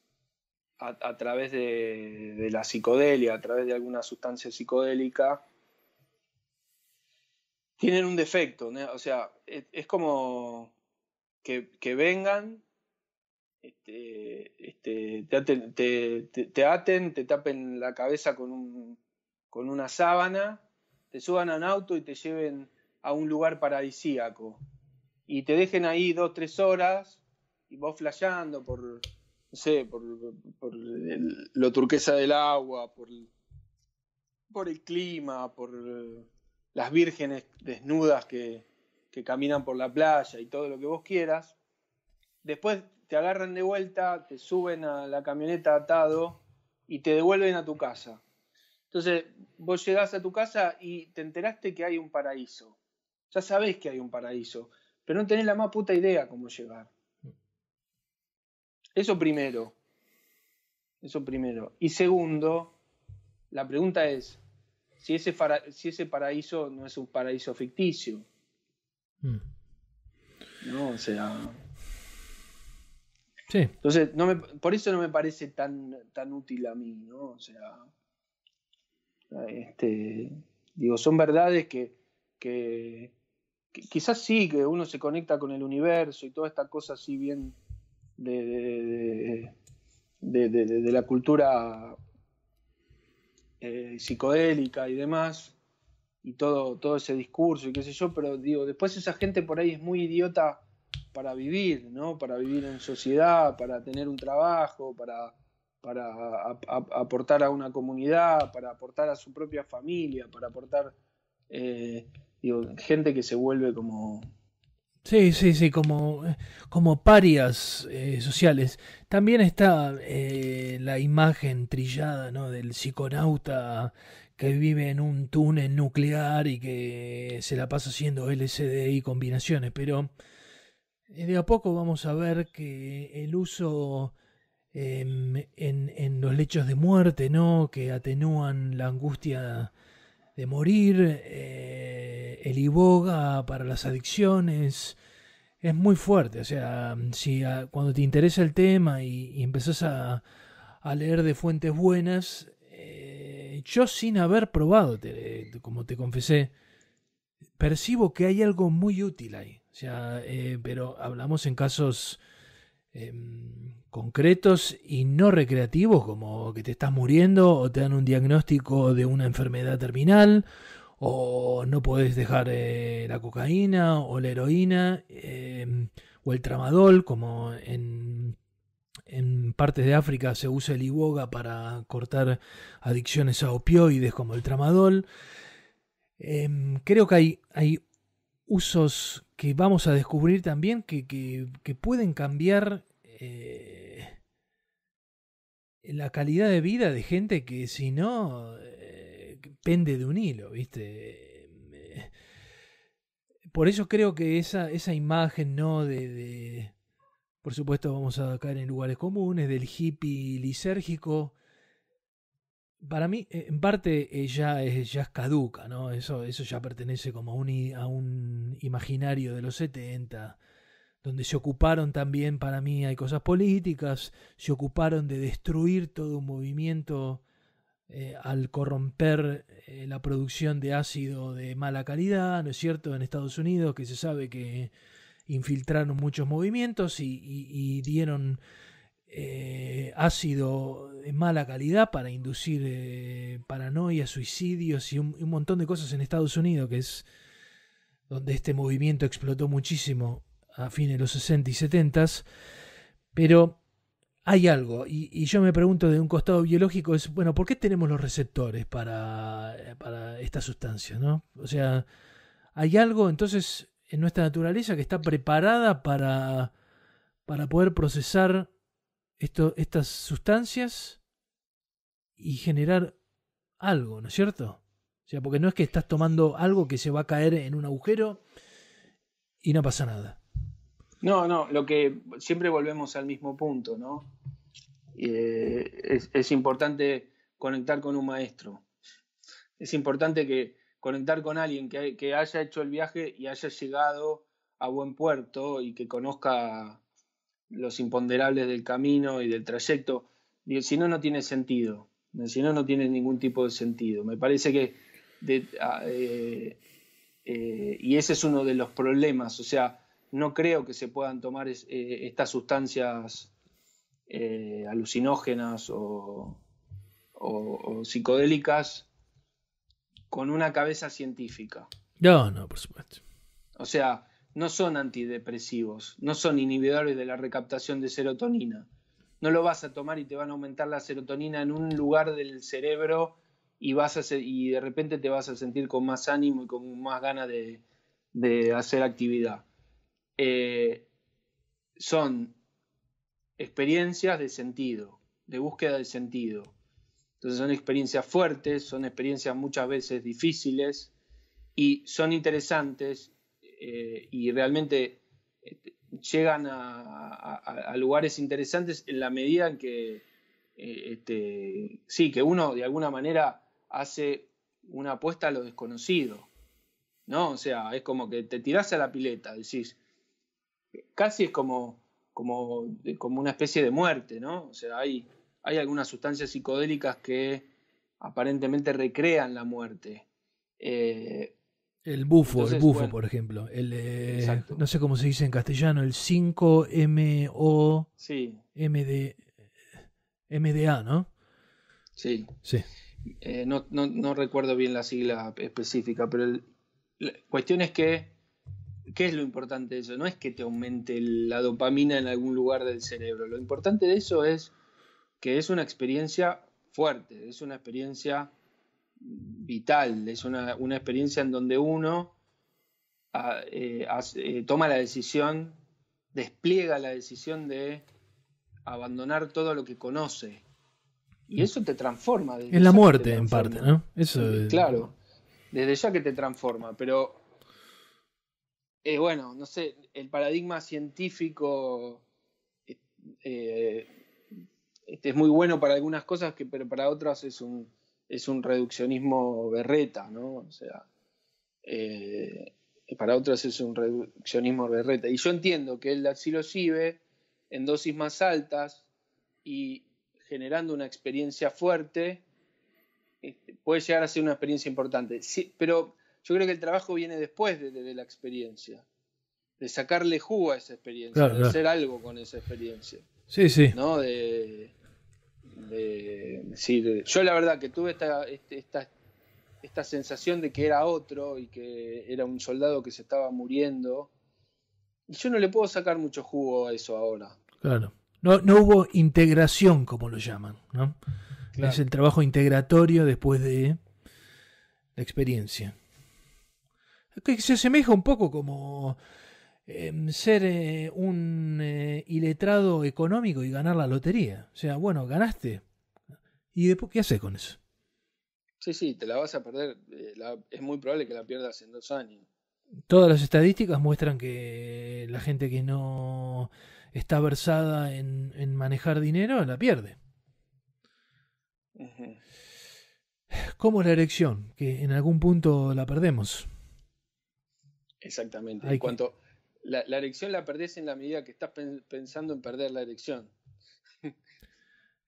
S2: a través de la psicodelia, a través de alguna sustancia psicodélica, tienen un defecto, ¿no? O sea, es como que vengan, te aten, te tapen la cabeza con una sábana, te suban a un auto y te lleven a un lugar paradisíaco y te dejen ahí 2-3 horas y vos flasheando por, no sé, por lo turquesa del agua, por el clima, por las vírgenes desnudas que caminan por la playa y todo lo que vos quieras. Después te agarran de vuelta, te suben a la camioneta atado y te devuelven a tu casa. Entonces vos llegás a tu casa y te enteraste que hay un paraíso. Ya sabés que hay un paraíso, pero no tenés la más puta idea cómo llegar. Eso primero. Y segundo, la pregunta es si ese paraíso no es un paraíso ficticio. ¿No? O sea...
S1: Sí.
S2: Entonces, por eso no me parece tan útil a mí, ¿no? O sea, son verdades que quizás sí, que uno se conecta con el universo y toda esta cosa así bien de la cultura psicodélica y demás, y todo ese discurso y qué sé yo, pero digo, después esa gente por ahí es muy idiota para vivir, ¿no? Para vivir en sociedad, para tener un trabajo, para aportar a una comunidad, para aportar a su propia familia, para aportar, gente que se vuelve como...
S1: Sí, sí, sí, como parias sociales. También está la imagen trillada, ¿no? Del psiconauta que vive en un túnel nuclear y que se la pasa haciendo LSD y combinaciones, pero de a poco vamos a ver que el uso en los lechos de muerte, ¿no? Que atenúan la angustia de morir, el iboga para las adicciones, es muy fuerte. O sea, si cuando te interesa el tema y empezás a leer de fuentes buenas, yo sin haber probado, como te confesé, percibo que hay algo muy útil ahí. O sea, pero hablamos en casos concretos y no recreativos, como que te estás muriendo o te dan un diagnóstico de una enfermedad terminal o no podés dejar la cocaína o la heroína o el tramadol, como en partes de África se usa el iboga para cortar adicciones a opioides como el tramadol. Creo que hay usos que vamos a descubrir también que pueden cambiar la calidad de vida de gente que si no pende de un hilo, ¿viste? Por eso creo que esa imagen, ¿no? Por supuesto vamos a caer en lugares comunes, del hippie lisérgico, para mí, en parte ya es caduca, ¿no? Eso ya pertenece como a un imaginario de los 70, donde se ocuparon también, para mí hay cosas políticas, se ocuparon de destruir todo un movimiento al corromper la producción de ácido de mala calidad, ¿no es cierto? En Estados Unidos, que se sabe que infiltraron muchos movimientos y dieron ácido de mala calidad para inducir paranoia, suicidios y un montón de cosas en Estados Unidos, que es donde este movimiento explotó muchísimo a fines de los 60 y 70. Pero hay algo, y yo me pregunto de un costado biológico, es, bueno, ¿por qué tenemos los receptores para esta sustancia, ¿no? O sea, hay algo entonces en nuestra naturaleza que está preparada para poder procesar estas sustancias y generar algo, ¿no es cierto? O sea, porque no es que estás tomando algo que se va a caer en un agujero y no pasa nada.
S2: No, lo que siempre volvemos al mismo punto, ¿no? Es importante conectar con un maestro. Es importante conectar con alguien que haya hecho el viaje y haya llegado a buen puerto y que conozca los imponderables del camino y del trayecto. Si no, no tiene sentido. Si no, no tiene ningún tipo de sentido. Me parece que y ese es uno de los problemas. O sea, no creo que se puedan tomar estas sustancias alucinógenas o psicodélicas con una cabeza científica.
S1: No, por supuesto.
S2: O sea, no son antidepresivos, no son inhibidores de la recaptación de serotonina. No lo vas a tomar y te van a aumentar la serotonina en un lugar del cerebro y de repente te vas a sentir con más ánimo y con más ganas de hacer actividad. Son experiencias de sentido, de búsqueda de sentido. Entonces son experiencias fuertes, son experiencias muchas veces difíciles y son interesantes y realmente llegan a lugares interesantes en la medida en que sí, que uno de alguna manera hace una apuesta a lo desconocido, ¿no? O sea, es como que te tirás a la pileta, decís, casi es como una especie de muerte, ¿no? O sea, hay algunas sustancias psicodélicas que aparentemente recrean la muerte.
S1: El bufo,
S2: Entonces, bueno,
S1: por ejemplo.
S2: exacto.
S1: No sé cómo se dice en castellano, el 5-MO.
S2: Sí,
S1: MD, MDA, ¿no?
S2: sí.
S1: Sí.
S2: No recuerdo bien la sigla específica, pero la cuestión es que, ¿qué es lo importante de eso? No es que te aumente la dopamina en algún lugar del cerebro. Lo importante de eso es que es una experiencia fuerte, es una experiencia vital, es una experiencia en donde uno toma la decisión, despliega la decisión de abandonar todo lo que conoce. Y eso te transforma,
S1: Es
S2: desde
S1: la
S2: ya que te
S1: muerte, en parte,
S2: transforma.
S1: ¿no? Eso.
S2: Claro, desde ya que te transforma. Pero, bueno, no sé, el paradigma científico eh, es muy bueno para algunas cosas, pero para otras es un reduccionismo berreta, ¿no? O sea, eh, para otras es un reduccionismo berreta. Y yo entiendo que el psilocibe en dosis más altas y generando una experiencia fuerte puede llegar a ser una experiencia importante. Sí, pero yo creo que el trabajo viene después de la experiencia, de sacarle jugo a esa experiencia,
S1: Claro,
S2: de
S1: claro.
S2: hacer algo con esa experiencia,
S1: Sí, sí.
S2: ¿no? Sí, yo la verdad que tuve esta sensación de que era otro y que era un soldado que se estaba muriendo. Y yo no le puedo sacar mucho jugo a eso ahora.
S1: Claro. No, no hubo integración, como lo llaman, ¿no? Es
S2: Claro.
S1: el trabajo integratorio después de la experiencia. Que se asemeja un poco como ser un iletrado económico y ganar la lotería. O sea, bueno, ganaste. ¿Y después qué haces con eso?
S2: Sí, sí, te la vas a perder. Es muy probable que la pierdas en 2 años.
S1: Todas las estadísticas muestran que la gente que no está versada en manejar dinero la pierde.
S2: Ujú.
S1: Como la erección, que en algún punto la perdemos.
S2: Exactamente. En
S1: Hay que...
S2: cuanto la erección la perdés en la medida que estás pensando en perder la erección.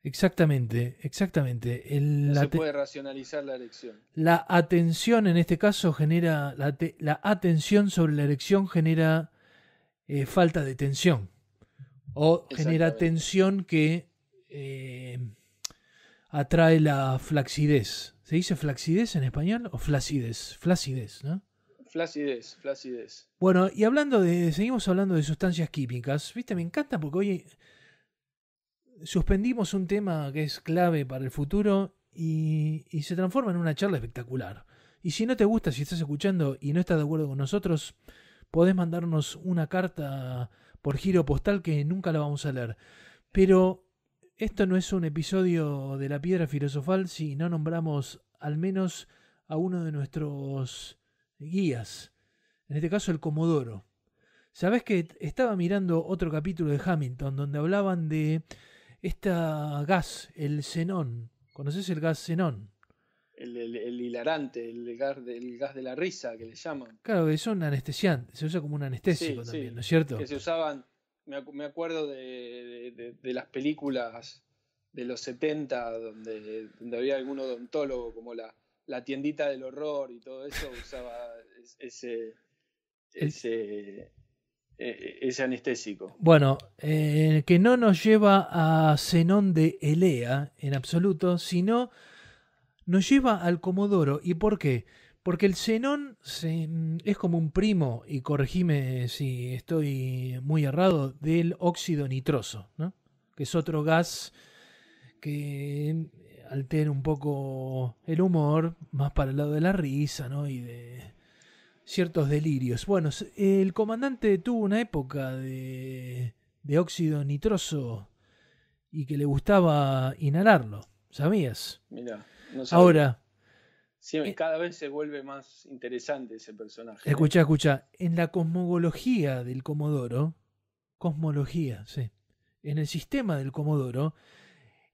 S1: Exactamente, exactamente.
S2: No se puede racionalizar la erección.
S1: La atención en este caso genera, la atención sobre la erección genera falta de tensión o genera
S2: Exactamente.
S1: tensión que eh, atrae la flacidez. ¿Se dice flacidez en español o flacidez? Flacidez, ¿no?
S2: Flacidez, flacidez.
S1: Bueno, y seguimos hablando de sustancias químicas. Viste, me encanta porque hoy suspendimos un tema que es clave para el futuro y se transforma en una charla espectacular. Y si no te gusta, si estás escuchando y no estás de acuerdo con nosotros, podés mandarnos una carta por giro postal que nunca la vamos a leer. Pero esto no es un episodio de la piedra filosofal si no nombramos al menos a uno de nuestros guías. En este caso el Comodoro. Sabés que estaba mirando otro capítulo de Hamilton donde hablaban de esta gas, el xenón. ¿Conoces el gas xenón?
S2: El hilarante, el gas de la risa que le llaman.
S1: Claro, es un anestesiante, se usa como un
S2: Sí,
S1: anestésico también, ¿no
S2: sí.
S1: es cierto?
S2: Que se usaban, me acuerdo de las películas de los 70 donde había algún odontólogo, como la tiendita del horror y todo eso, usaba ese,
S1: El-
S2: ese, ese anestésico.
S1: bueno, que no nos lleva a Zenón de Elea en absoluto, sino nos lleva al Comodoro. ¿Y por qué? Porque el xenón es como un primo, y corregime si estoy muy errado, del óxido nitroso, ¿no? Que es otro gas que altera un poco el humor, más para el lado de la risa, ¿no? Y de ciertos delirios. Bueno, el comandante tuvo una época de óxido nitroso y que le gustaba inhalarlo, ¿sabías?
S2: Mira, no sabía.
S1: Ahora,
S2: Sí, cada vez se vuelve más interesante ese personaje, ¿eh?
S1: escucha, en la cosmología del Comodoro, cosmología, sí, en el sistema del Comodoro,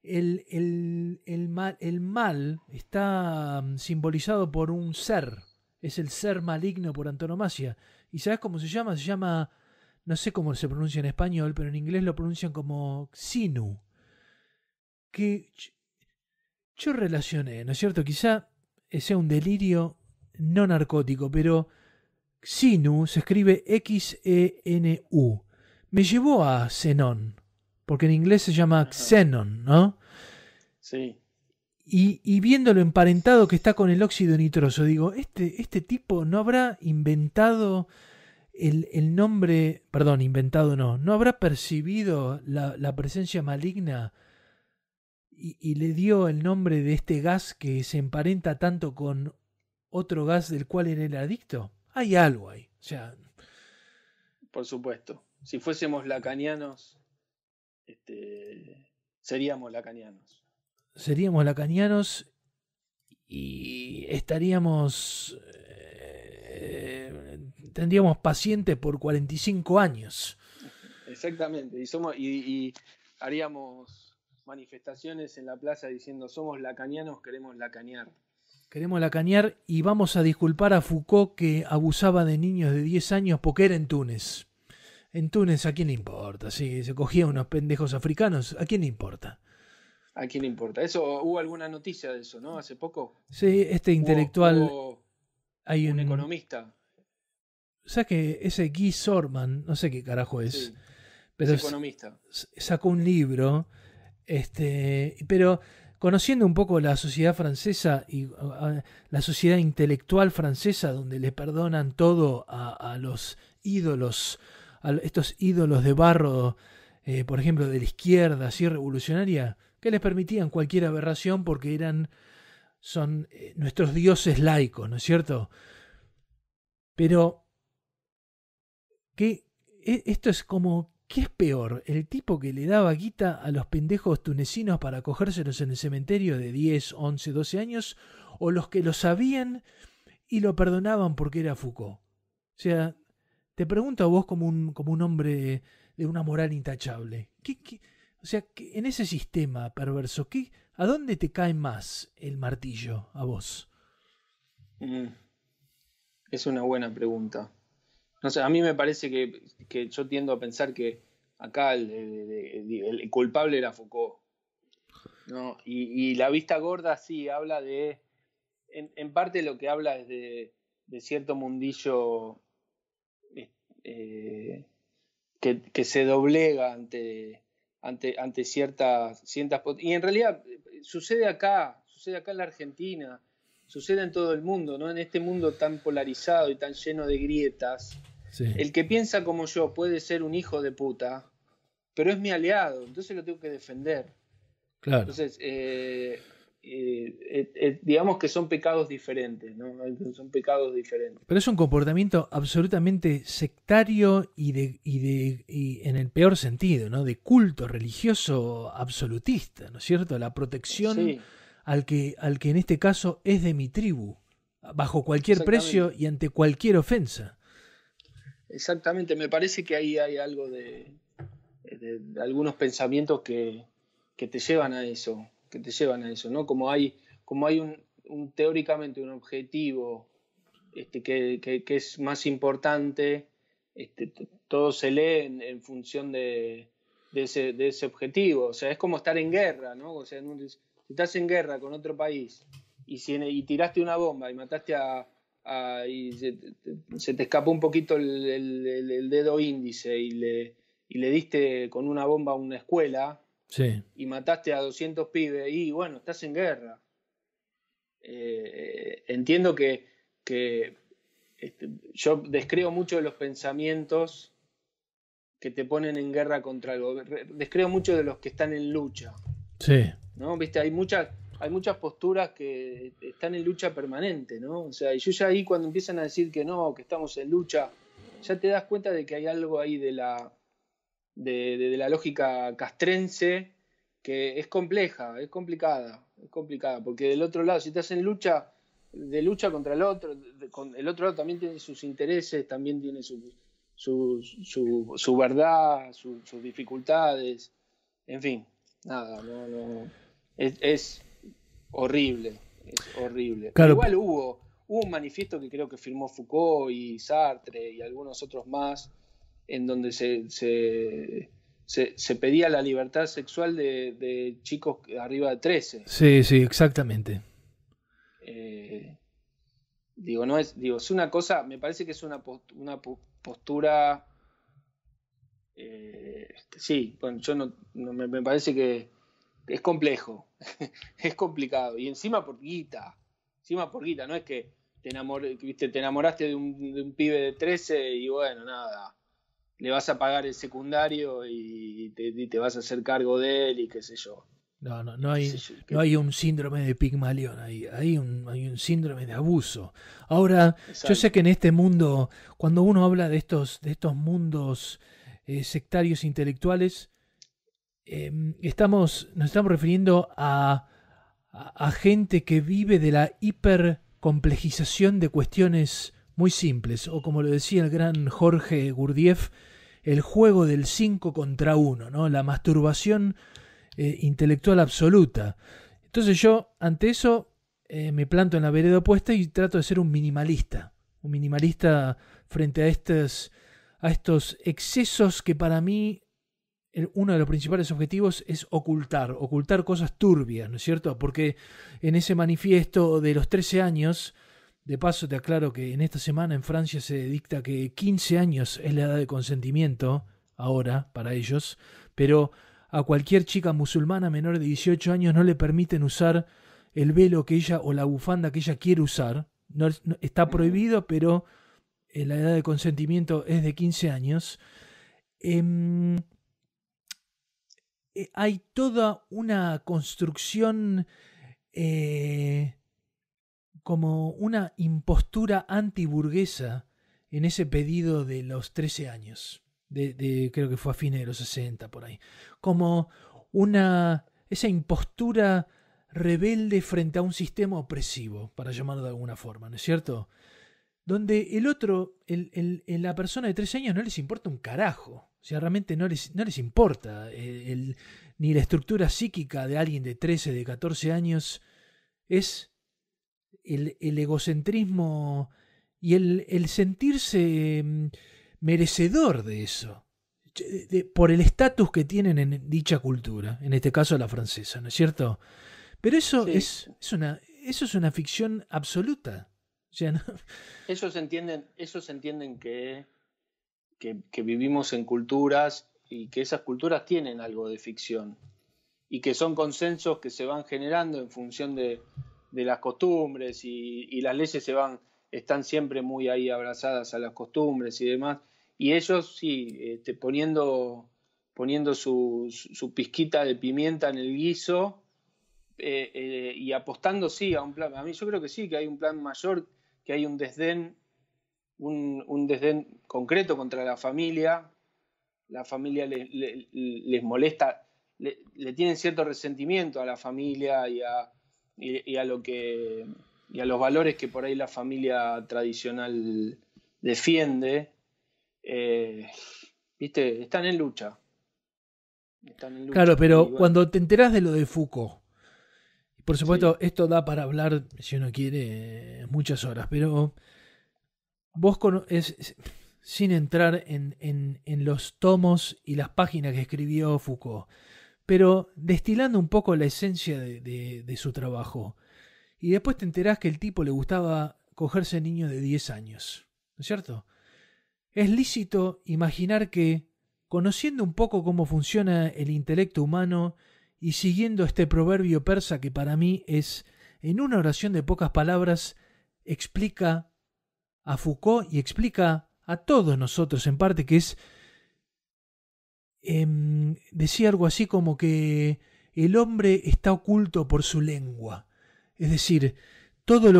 S1: el mal está simbolizado por un ser, es el ser maligno por antonomasia. ¿Y sabes cómo se llama? Se llama, no sé cómo se pronuncia en español, pero en inglés lo pronuncian como Xinu. Que yo relacioné, ¿no es cierto? Quizá sea un delirio no narcótico, pero Xenu se escribe Xenu. Me llevó a Xenón, porque en inglés se llama Xenon, ¿no?
S2: Sí.
S1: Y viendo lo emparentado que está con el óxido nitroso, digo, este tipo no habrá inventado el nombre, perdón, inventado no habrá percibido la presencia maligna y le dio el nombre de este gas que se emparenta tanto con otro gas del cual era el adicto. Hay algo ahí, o sea...
S2: Por supuesto. Si fuésemos lacanianos, seríamos lacanianos.
S1: Seríamos lacanianos y estaríamos... tendríamos pacientes por 45 años.
S2: Exactamente. Y haríamos manifestaciones en la plaza diciendo somos lacanianos, queremos lacanear.
S1: Queremos lacanear y vamos a disculpar a Foucault que abusaba de niños de 10 años porque era en Túnez. En Túnez, ¿a quién le importa? Sí, se cogía unos pendejos africanos, ¿a quién le importa?
S2: ¿A quién le importa? Eso, hubo alguna noticia de eso, ¿no? Hace poco.
S1: Sí, este intelectual...
S2: Hubo
S1: hay
S2: un economista.
S1: ¿Sabes que ese Guy Sorman, no sé qué carajo es?
S2: Sí,
S1: pero
S2: es economista.
S1: Sacó un libro, pero conociendo un poco la sociedad francesa y la sociedad intelectual francesa, donde le perdonan todo a los ídolos, estos ídolos de barro, por ejemplo, de la izquierda, así revolucionaria, que les permitían cualquier aberración porque son nuestros dioses laicos, ¿no es cierto? Pero esto es como, ¿qué es peor? ¿El tipo que le daba guita a los pendejos tunecinos para cogérselos en el cementerio de 10, 11, 12 años? ¿O los que lo sabían y lo perdonaban porque era Foucault? O sea, te pregunto a vos como un hombre de una moral intachable. O sea, en ese sistema perverso, ¿a dónde te cae más el martillo a vos?
S2: Es una buena pregunta. No sé, a mí me parece que yo tiendo a pensar que acá el culpable era Foucault, ¿no? Y la vista gorda sí habla de... En parte lo que habla es de cierto mundillo que se doblega ante ciertas... Y en realidad sucede acá en la Argentina, sucede en todo el mundo, ¿no? En este mundo tan polarizado y tan lleno de grietas. Sí. El que piensa como yo puede ser un hijo de puta, pero es mi aliado, entonces lo tengo que defender.
S1: Claro.
S2: Entonces, digamos que son pecados diferentes, ¿no? Son pecados diferentes.
S1: Pero es un comportamiento absolutamente sectario y en el peor sentido, ¿no? De culto religioso absolutista, ¿no es cierto? La protección sí. al que en este caso es de mi tribu, bajo cualquier precio y ante cualquier ofensa.
S2: Exactamente, me parece que ahí hay algo de algunos pensamientos que te llevan a eso, ¿no? Como hay un teóricamente un objetivo que es más importante, todo se lee en función de ese objetivo. O sea, es como estar en guerra, ¿no? O sea, si estás en guerra con otro país y tiraste una bomba y mataste y se te escapó un poquito el dedo índice y le diste con una bomba a una escuela, sí. Y mataste a 200 pibes y bueno, estás en guerra. Entiendo que yo descreo mucho de los pensamientos que te ponen en guerra contra algo. Descreo mucho de los que están en lucha.
S1: Sí.
S2: ¿No? ¿Viste? Hay muchas posturas que están en lucha permanente, ¿no? O sea, y yo ya ahí cuando empiezan a decir que no, que estamos en lucha, ya te das cuenta de que hay algo ahí de la lógica castrense que es compleja, es complicada, porque del otro lado, si estás en lucha, de lucha contra el otro lado también tiene sus intereses, también tiene su verdad, sus dificultades, en fin, nada, no es horrible, Claro. Igual hubo un manifiesto que creo que firmó Foucault y Sartre y algunos otros más, en donde se pedía la libertad sexual de chicos arriba de 13.
S1: Sí, exactamente.
S2: es una cosa, me parece que es una postura, sí, bueno, yo me parece que es complejo, es complicado, y encima por guita, no es que te enamoraste de un pibe de 13 y bueno, nada, le vas a pagar el secundario y te vas a hacer cargo de él y qué sé yo.
S1: No hay un síndrome de Pigmalión, hay un síndrome de abuso. Ahora,
S2: Exacto.
S1: yo sé que en este mundo, cuando uno habla de estos mundos sectarios intelectuales, nos estamos refiriendo a gente que vive de la hipercomplejización de cuestiones muy simples, o como lo decía el gran Jorge Gurdjieff, el juego del 5 contra 1, ¿no? La masturbación intelectual absoluta. Entonces yo, ante eso, me planto en la vereda opuesta y trato de ser un minimalista frente a estos excesos que para mí uno de los principales objetivos es ocultar cosas turbias, ¿no es cierto? Porque en ese manifiesto de los 13 años, de paso te aclaro que en esta semana en Francia se dicta que 15 años es la edad de consentimiento, ahora, para ellos, pero a cualquier chica musulmana menor de 18 años no le permiten usar el velo que ella o la bufanda que ella quiere usar. No, está prohibido, pero la edad de consentimiento es de 15 años. Hay toda una construcción como una impostura antiburguesa en ese pedido de los 13 años. Creo que fue a fines de los 60 por ahí. Como esa impostura rebelde frente a un sistema opresivo, para llamarlo de alguna forma, ¿no es cierto? Donde el otro, la persona de 13 años no les importa un carajo. O sea, realmente no les importa. Ni la estructura psíquica de alguien de 13, de 14 años. Es el egocentrismo y el sentirse merecedor de eso. Por el estatus que tienen en dicha cultura. En este caso la francesa, ¿no es cierto? Pero eso, sí, eso es una ficción absoluta. O sea, ¿no?
S2: Ellos entienden que vivimos en culturas y que esas culturas tienen algo de ficción y que son consensos que se van generando en función de las costumbres y las leyes están siempre muy ahí abrazadas a las costumbres y demás, y ellos sí, poniendo su pizquita de pimienta en el guiso y apostando sí a un plan. A mí yo creo que sí, que hay un plan mayor, que hay un desdén concreto contra la familia. La familia les molesta, le tienen cierto resentimiento a la familia y a los valores que por ahí la familia tradicional defiende. ¿Viste? Están en lucha.
S1: Claro, pero bueno, cuando te enterás de lo de Foucault, por supuesto, sí, esto da para hablar, si uno quiere, muchas horas, pero vos sin entrar en los tomos y las páginas que escribió Foucault, pero destilando un poco la esencia de su trabajo, y después te enterás que el tipo le gustaba cogerse niños de 10 años, ¿no es cierto? Es lícito imaginar que, conociendo un poco cómo funciona el intelecto humano y siguiendo este proverbio persa que para mí es, en una oración de pocas palabras, explica a Foucault y explica a todos nosotros en parte, que es, decía algo así como que el hombre está oculto por su lengua. Es decir, toda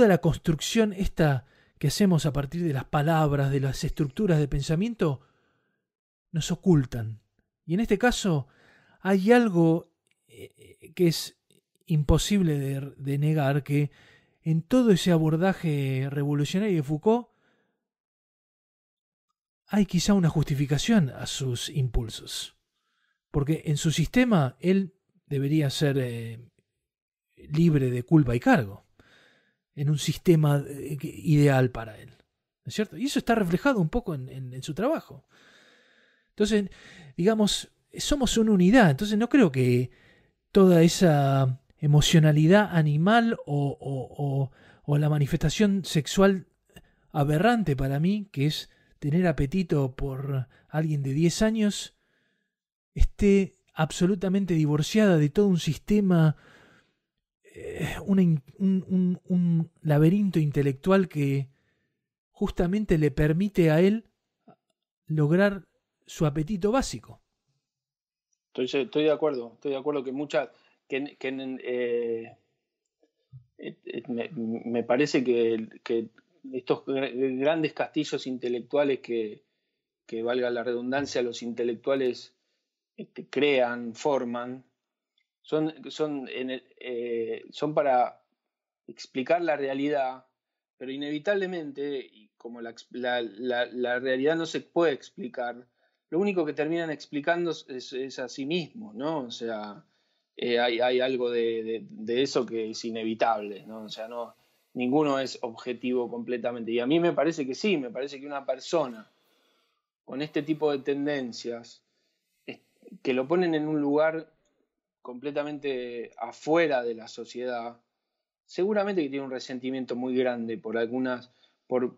S1: la construcción esta que hacemos a partir de las palabras, de las estructuras de pensamiento, nos ocultan. Y en este caso hay algo que es imposible de negar, que en todo ese abordaje revolucionario de Foucault hay quizá una justificación a sus impulsos. Porque en su sistema él debería ser libre de culpa y cargo. En un sistema ideal para él, ¿no es cierto? Y eso está reflejado un poco en su trabajo. Entonces, digamos, somos una unidad. Entonces no creo que toda esa emocionalidad animal o o la manifestación sexual aberrante para mí, que es tener apetito por alguien de 10 años, esté absolutamente divorciada de todo un sistema, un laberinto intelectual que justamente le permite a él lograr su apetito básico.
S2: Estoy de acuerdo que muchas... me parece que estos grandes castillos intelectuales que valga la redundancia, los intelectuales crean, forman, son para explicar la realidad, pero inevitablemente, y como la realidad no se puede explicar, lo único que terminan explicando es a sí mismos, ¿no? O sea, hay algo de eso que es inevitable, ¿no? O sea, no, ninguno es objetivo completamente. Y a mí me parece que sí, me parece que una persona con este tipo de tendencias, que lo ponen en un lugar completamente afuera de la sociedad, seguramente que tiene un resentimiento muy grande por algunas, por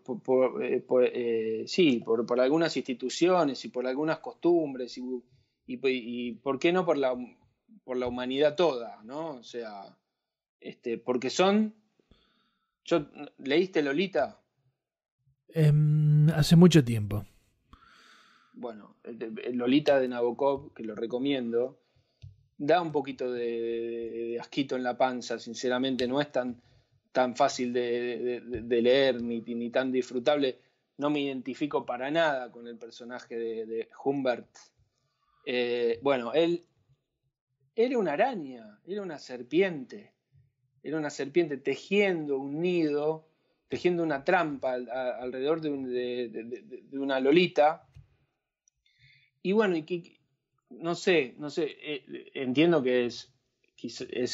S2: algunas instituciones y por algunas costumbres y por qué no por la humanidad toda, ¿no? O sea, porque ¿leíste Lolita?
S1: Hace mucho tiempo.
S2: Bueno, el Lolita de Nabokov, que lo recomiendo, da un poquito de asquito en la panza, sinceramente, no es tan fácil de leer ni tan disfrutable. No me identifico para nada con el personaje de Humbert. Bueno, él era una araña, era una serpiente tejiendo un nido, tejiendo una trampa alrededor de una Lolita. Y bueno, no sé, entiendo que es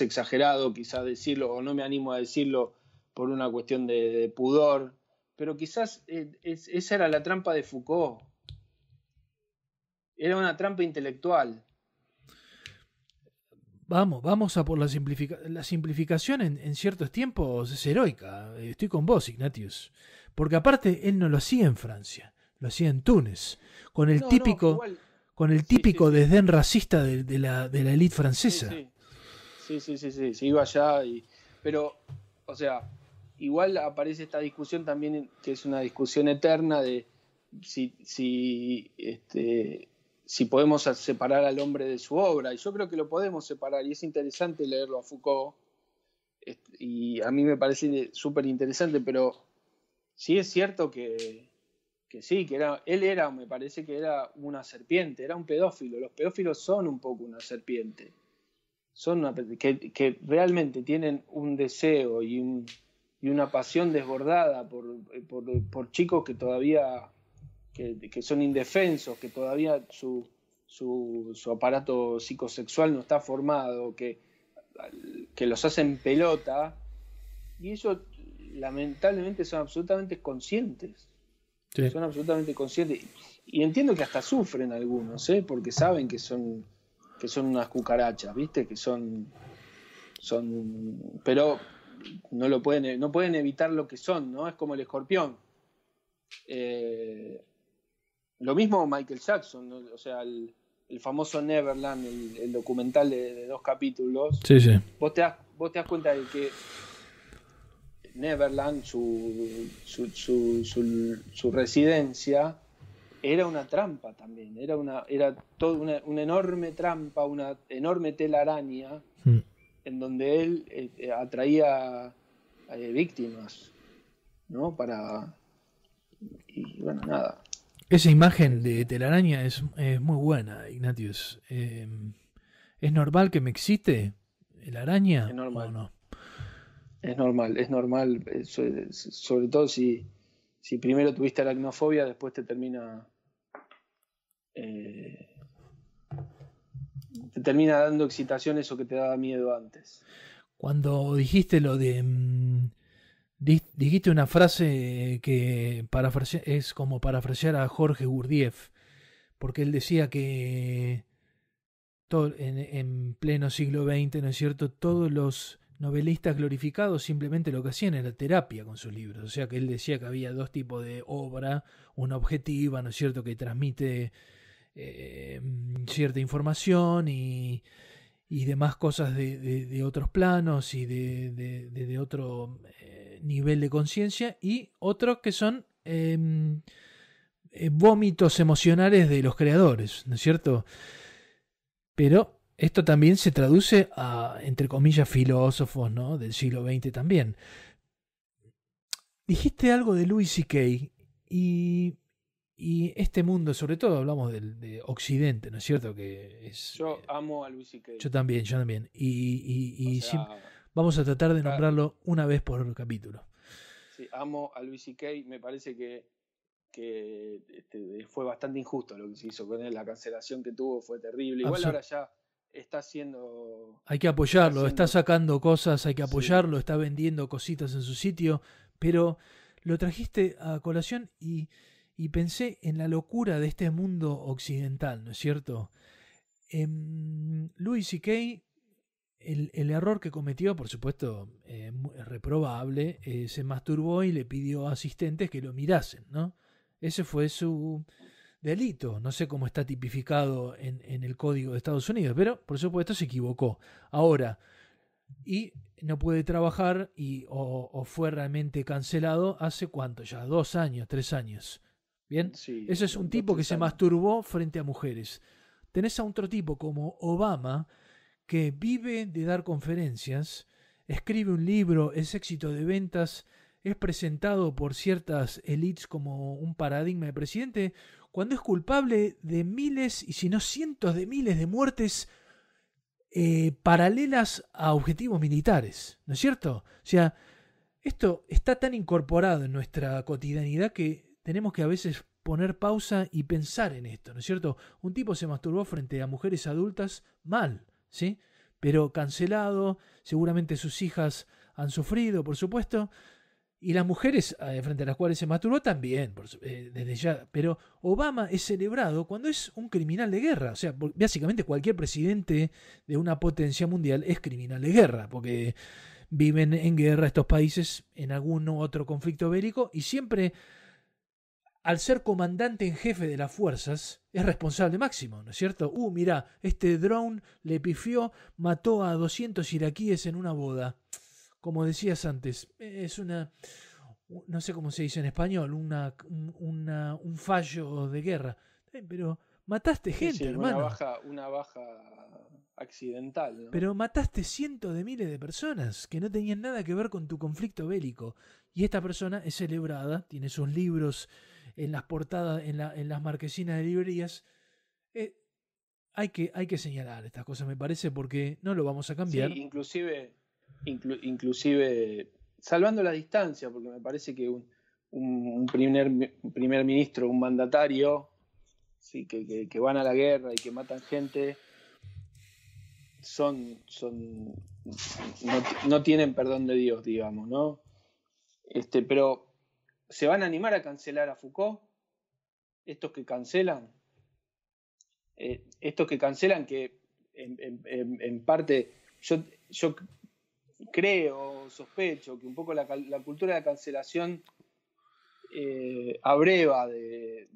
S2: exagerado quizás decirlo, o no me animo a decirlo por una cuestión de pudor, pero quizás esa era la trampa de Foucault. Era una trampa intelectual.
S1: Vamos a por la simplificación en ciertos tiempos es heroica. Estoy con vos, Ignatius. Porque aparte él no lo hacía en Francia, lo hacía en Túnez, con el típico desdén racista de la élite francesa.
S2: Sí, iba allá. Pero, o sea, igual aparece esta discusión también, que es una discusión eterna de si podemos separar al hombre de su obra. Y yo creo que lo podemos separar, y es interesante leerlo a Foucault, y a mí me parece súper interesante, pero sí es cierto que sí, me parece que era una serpiente, era un pedófilo. Los pedófilos son un poco una serpiente. Que realmente tienen un deseo y una pasión desbordada por chicos que todavía que son indefensos, que todavía su aparato psicosexual no está formado, que los hacen pelota, y ellos lamentablemente son absolutamente conscientes. Sí. Son absolutamente conscientes. Y entiendo que hasta sufren algunos, porque saben que son unas cucarachas, ¿viste? Que son pero no pueden evitar lo que son, ¿no? Es como el escorpión. Lo mismo Michael Jackson, ¿no? O sea, el famoso Neverland, el documental de 2 capítulos.
S1: Sí.
S2: Vos te das cuenta de que Neverland, su residencia, era una trampa también, era toda una enorme trampa, una enorme telaraña, en donde él atraía víctimas, ¿no? Y bueno, nada.
S1: Esa imagen de telaraña es muy buena, Ignatius. ¿Es normal que me excite la araña?
S2: Es normal.
S1: ¿O no?
S2: Es normal, sobre todo si primero tuviste aracnofobia, después te termina dando excitación eso que te daba miedo antes.
S1: Cuando dijiste lo de dijiste una frase que es como parafrasear a Jorge Gurdjieff, porque él decía que en pleno siglo XX, ¿no es cierto?, todos los novelistas glorificados simplemente lo que hacían era terapia con sus libros. O sea que él decía que había dos tipos de obra, una objetiva, ¿no es cierto?, que transmite cierta información y demás cosas de otros planos y de otro nivel de conciencia, y otros que son vómitos emocionales de los creadores, ¿no es cierto? Pero esto también se traduce a, entre comillas, filósofos, ¿no?, del siglo XX también. Dijiste algo de Louis C.K. y este mundo, sobre todo hablamos de Occidente, ¿no es cierto? Que es,
S2: yo amo a Louis C.K.
S1: Yo también. Y
S2: o sea,
S1: vamos a tratar de nombrarlo una vez por capítulo.
S2: Sí, amo a Louis C.K. Me parece que fue bastante injusto lo que se hizo con él. La cancelación que tuvo fue terrible. Igual ahora ya está haciendo...
S1: Hay que apoyarlo, está sacando cosas, hay que apoyarlo, sí. Está vendiendo cositas en su sitio, pero lo trajiste a colación y pensé en la locura de este mundo occidental, ¿no es cierto? Louis C.K., el error que cometió, por supuesto, reprobable, se masturbó y le pidió a asistentes que lo mirasen, ¿no? Ese fue su delito. No sé cómo está tipificado en el Código de Estados Unidos, pero por supuesto se equivocó. Ahora, y no puede trabajar o fue realmente cancelado hace ¿cuánto ya? 2 años, 3 años. ¿Bien? Sí, ese es un tipo que se masturbó frente a mujeres. Tenés a otro tipo como Obama, que vive de dar conferencias, escribe un libro, es éxito de ventas, es presentado por ciertas élites como un paradigma de presidente, cuando es culpable de miles, y si no cientos de miles de muertes paralelas a objetivos militares, ¿no es cierto? O sea, esto está tan incorporado en nuestra cotidianidad que tenemos que a veces poner pausa y pensar en esto, ¿no es cierto? Un tipo se masturbó frente a mujeres adultas mal, ¿sí? Pero cancelado, seguramente sus hijas han sufrido, por supuesto, y las mujeres frente a las cuales se masturbó también, desde ya. Pero Obama es celebrado cuando es un criminal de guerra. O sea, básicamente cualquier presidente de una potencia mundial es criminal de guerra, porque viven en guerra estos países en algún otro conflicto bélico, y siempre, al ser comandante en jefe de las fuerzas, es responsable máximo, ¿no es cierto? Mirá, este drone le pifió, mató a 200 iraquíes en una boda. Como decías antes, es no sé cómo se dice en español, un fallo de guerra. Pero mataste gente, sí, hermano.
S2: Una baja accidental, ¿no?
S1: Pero mataste cientos de miles de personas que no tenían nada que ver con tu conflicto bélico. Y esta persona es celebrada, tiene sus libros en las portadas, en las marquesinas de librerías. Hay que señalar estas cosas, me parece, porque no lo vamos a cambiar.
S2: Sí, inclusive salvando la distancia, porque me parece que un primer ministro, un mandatario, sí, que van a la guerra y que matan gente, no tienen perdón de Dios, digamos, ¿no? Pero ¿se van a animar a cancelar a Foucault? Estos que cancelan, que en parte yo creo, sospecho que un poco la cultura de la cancelación abreva de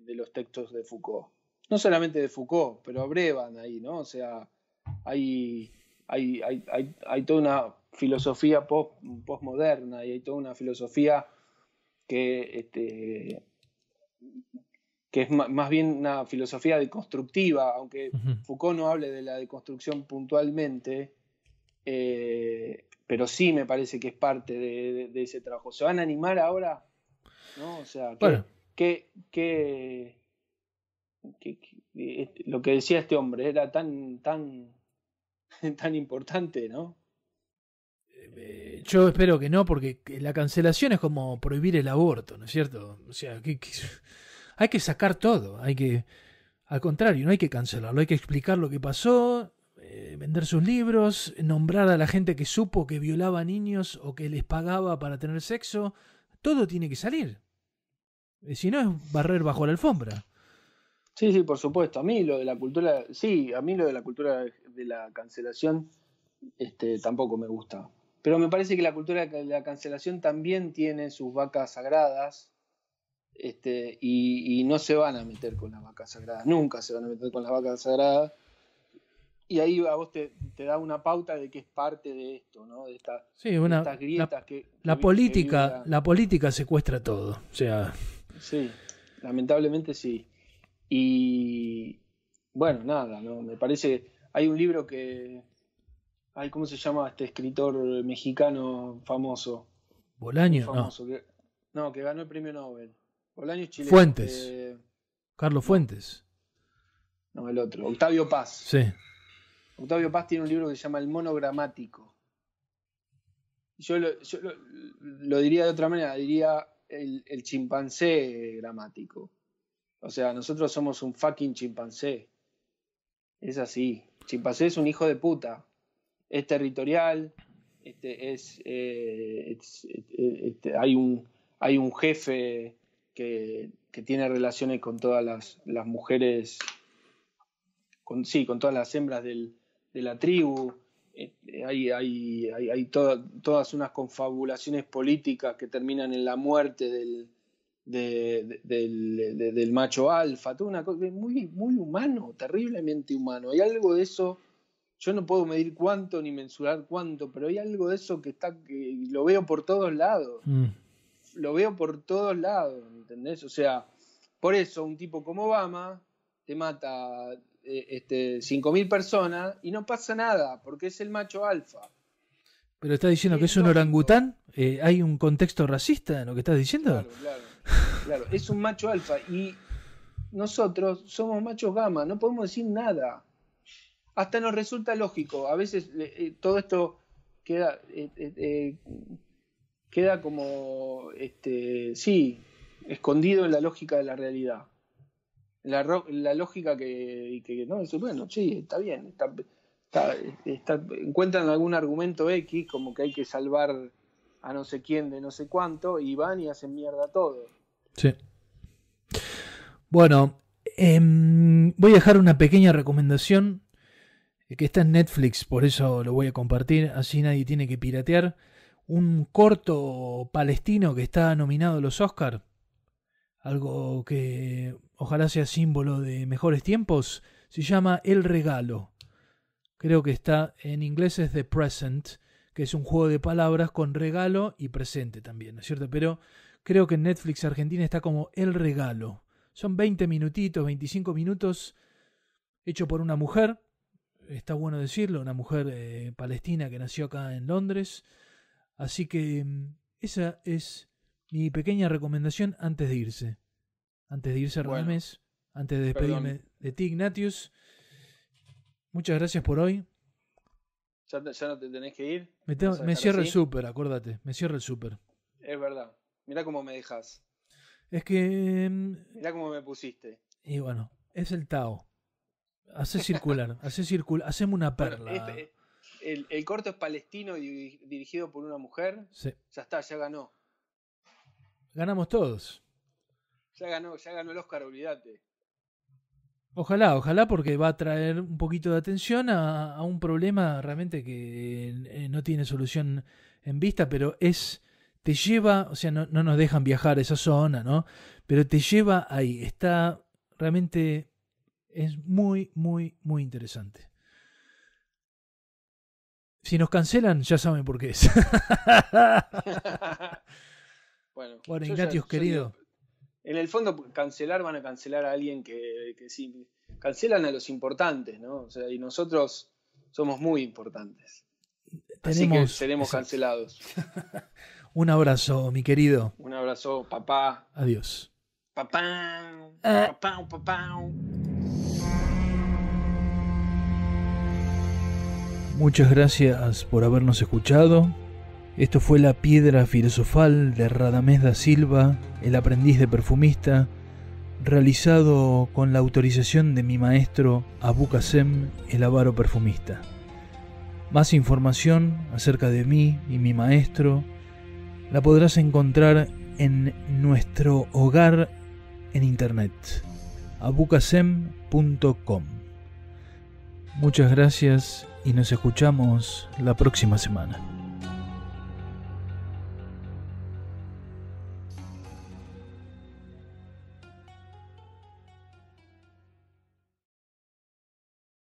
S2: los textos de Foucault. No solamente de Foucault, pero abrevan ahí, ¿no? O sea, hay toda una filosofía postmoderna y hay toda una filosofía que es más bien una filosofía deconstructiva, aunque Foucault no hable de la deconstrucción puntualmente. Pero sí me parece que es parte de ese trabajo. ¿Se van a animar ahora? ¿No? O sea,
S1: bueno.
S2: Lo que decía este hombre era tan importante, ¿no?
S1: Yo espero que no, porque la cancelación es como prohibir el aborto, ¿no es cierto? O sea, hay que sacar todo, al contrario, no hay que cancelarlo, hay que explicar lo que pasó, vender sus libros, nombrar a la gente que supo que violaba a niños o que les pagaba para tener sexo. Todo tiene que salir. Si no, es barrer bajo la alfombra.
S2: Sí, por supuesto. A mí lo de la cultura de la cancelación tampoco me gusta. Pero me parece que la cultura de la cancelación también tiene sus vacas sagradas, y no se van a meter con las vacas sagradas, nunca se van a meter con las vacas sagradas. Y ahí a vos te da una pauta de que es parte de esto, ¿no? De estas grietas
S1: la política secuestra todo, o sea.
S2: Sí, lamentablemente sí. Y bueno, nada, ¿no? Me parece, hay un libro que, ¿cómo se llama este escritor mexicano famoso?
S1: Bolaño,
S2: famoso, que ganó el premio Nobel. Bolaño es chileno.
S1: Fuentes. Carlos Fuentes.
S2: No, el otro, Octavio Paz.
S1: Sí.
S2: Octavio Paz tiene un libro que se llama El mono gramático. Yo lo diría de otra manera, diría el chimpancé gramático. O sea, nosotros somos un fucking chimpancé. Es así. Chimpancé es un hijo de puta. Es territorial. Hay un jefe que tiene relaciones con todas las mujeres, con todas las hembras de la tribu. Hay todas unas confabulaciones políticas que terminan en la muerte del macho alfa, toda una cosa muy, muy humano, terriblemente humano. Hay algo de eso, yo no puedo medir cuánto ni mensurar cuánto, pero hay algo de eso que lo veo por todos lados. Lo veo por todos lados, ¿entendés? O sea, por eso un tipo como Obama te mata 5.000 personas y no pasa nada, porque es el macho alfa.
S1: ¿Pero estás diciendo que es un orangután? ¿Hay un contexto racista en lo que estás diciendo?
S2: Claro, es un macho alfa y nosotros somos machos gamma, no podemos decir nada. Hasta nos resulta lógico, a veces todo esto queda como, escondido en la lógica de la realidad. La lógica que no, eso, bueno, sí, está bien, encuentran algún argumento X, como que hay que salvar a no sé quién de no sé cuánto, y van y hacen mierda todo.
S1: Sí. Bueno, voy a dejar una pequeña recomendación que está en Netflix, por eso lo voy a compartir, así nadie tiene que piratear. Un corto palestino que está nominado a los Oscar, algo que ojalá sea símbolo de mejores tiempos, se llama El Regalo. Creo que está en inglés, es The Present, que es un juego de palabras con regalo y presente también, ¿no es cierto? Pero creo que en Netflix Argentina está como El Regalo. Son 20 minutitos, 25 minutos, hecho por una mujer, está bueno decirlo, una mujer palestina que nació acá en Londres. Así que esa es mi pequeña recomendación antes de irse. Antes de irse a Radamés, antes de despedirme de ti, Ignatius. Muchas gracias por hoy.
S2: ¿Ya no te tenés que ir?
S1: Me cierra el súper, acuérdate. Me cierra el súper.
S2: Es verdad. Mirá cómo me dejas.
S1: Es que...
S2: Mirá cómo me pusiste.
S1: Y bueno, es el Tao. Hacé circular. Hacemos una perla.
S2: Bueno, el corto es palestino y dirigido por una mujer.
S1: Sí.
S2: Ya está, ya ganó.
S1: Ganamos todos.
S2: Ya ganó el Oscar, olvídate.
S1: Ojalá, porque va a traer un poquito de atención a un problema realmente que no tiene solución en vista, pero te lleva, o sea, no nos dejan viajar a esa zona, ¿no? Pero te lleva ahí, realmente es muy, muy, muy interesante. Si nos cancelan, ya saben por qué es. Bueno, Ignatius, querido.
S2: En el fondo, van a cancelar a alguien que sí. Cancelan a los importantes, ¿no? O sea, y nosotros somos muy importantes. Así que seremos cancelados.
S1: Un abrazo, mi querido.
S2: Un abrazo, papá.
S1: Adiós.
S2: Papá. Papá.
S1: Muchas gracias por habernos escuchado. Esto fue La Piedra Filosofal de Radamés da Silva, el aprendiz de perfumista, realizado con la autorización de mi maestro Abu Qasem, el avaro perfumista. Más información acerca de mí y mi maestro la podrás encontrar en nuestro hogar en internet, abuqasem.com. Muchas gracias y nos escuchamos la próxima semana.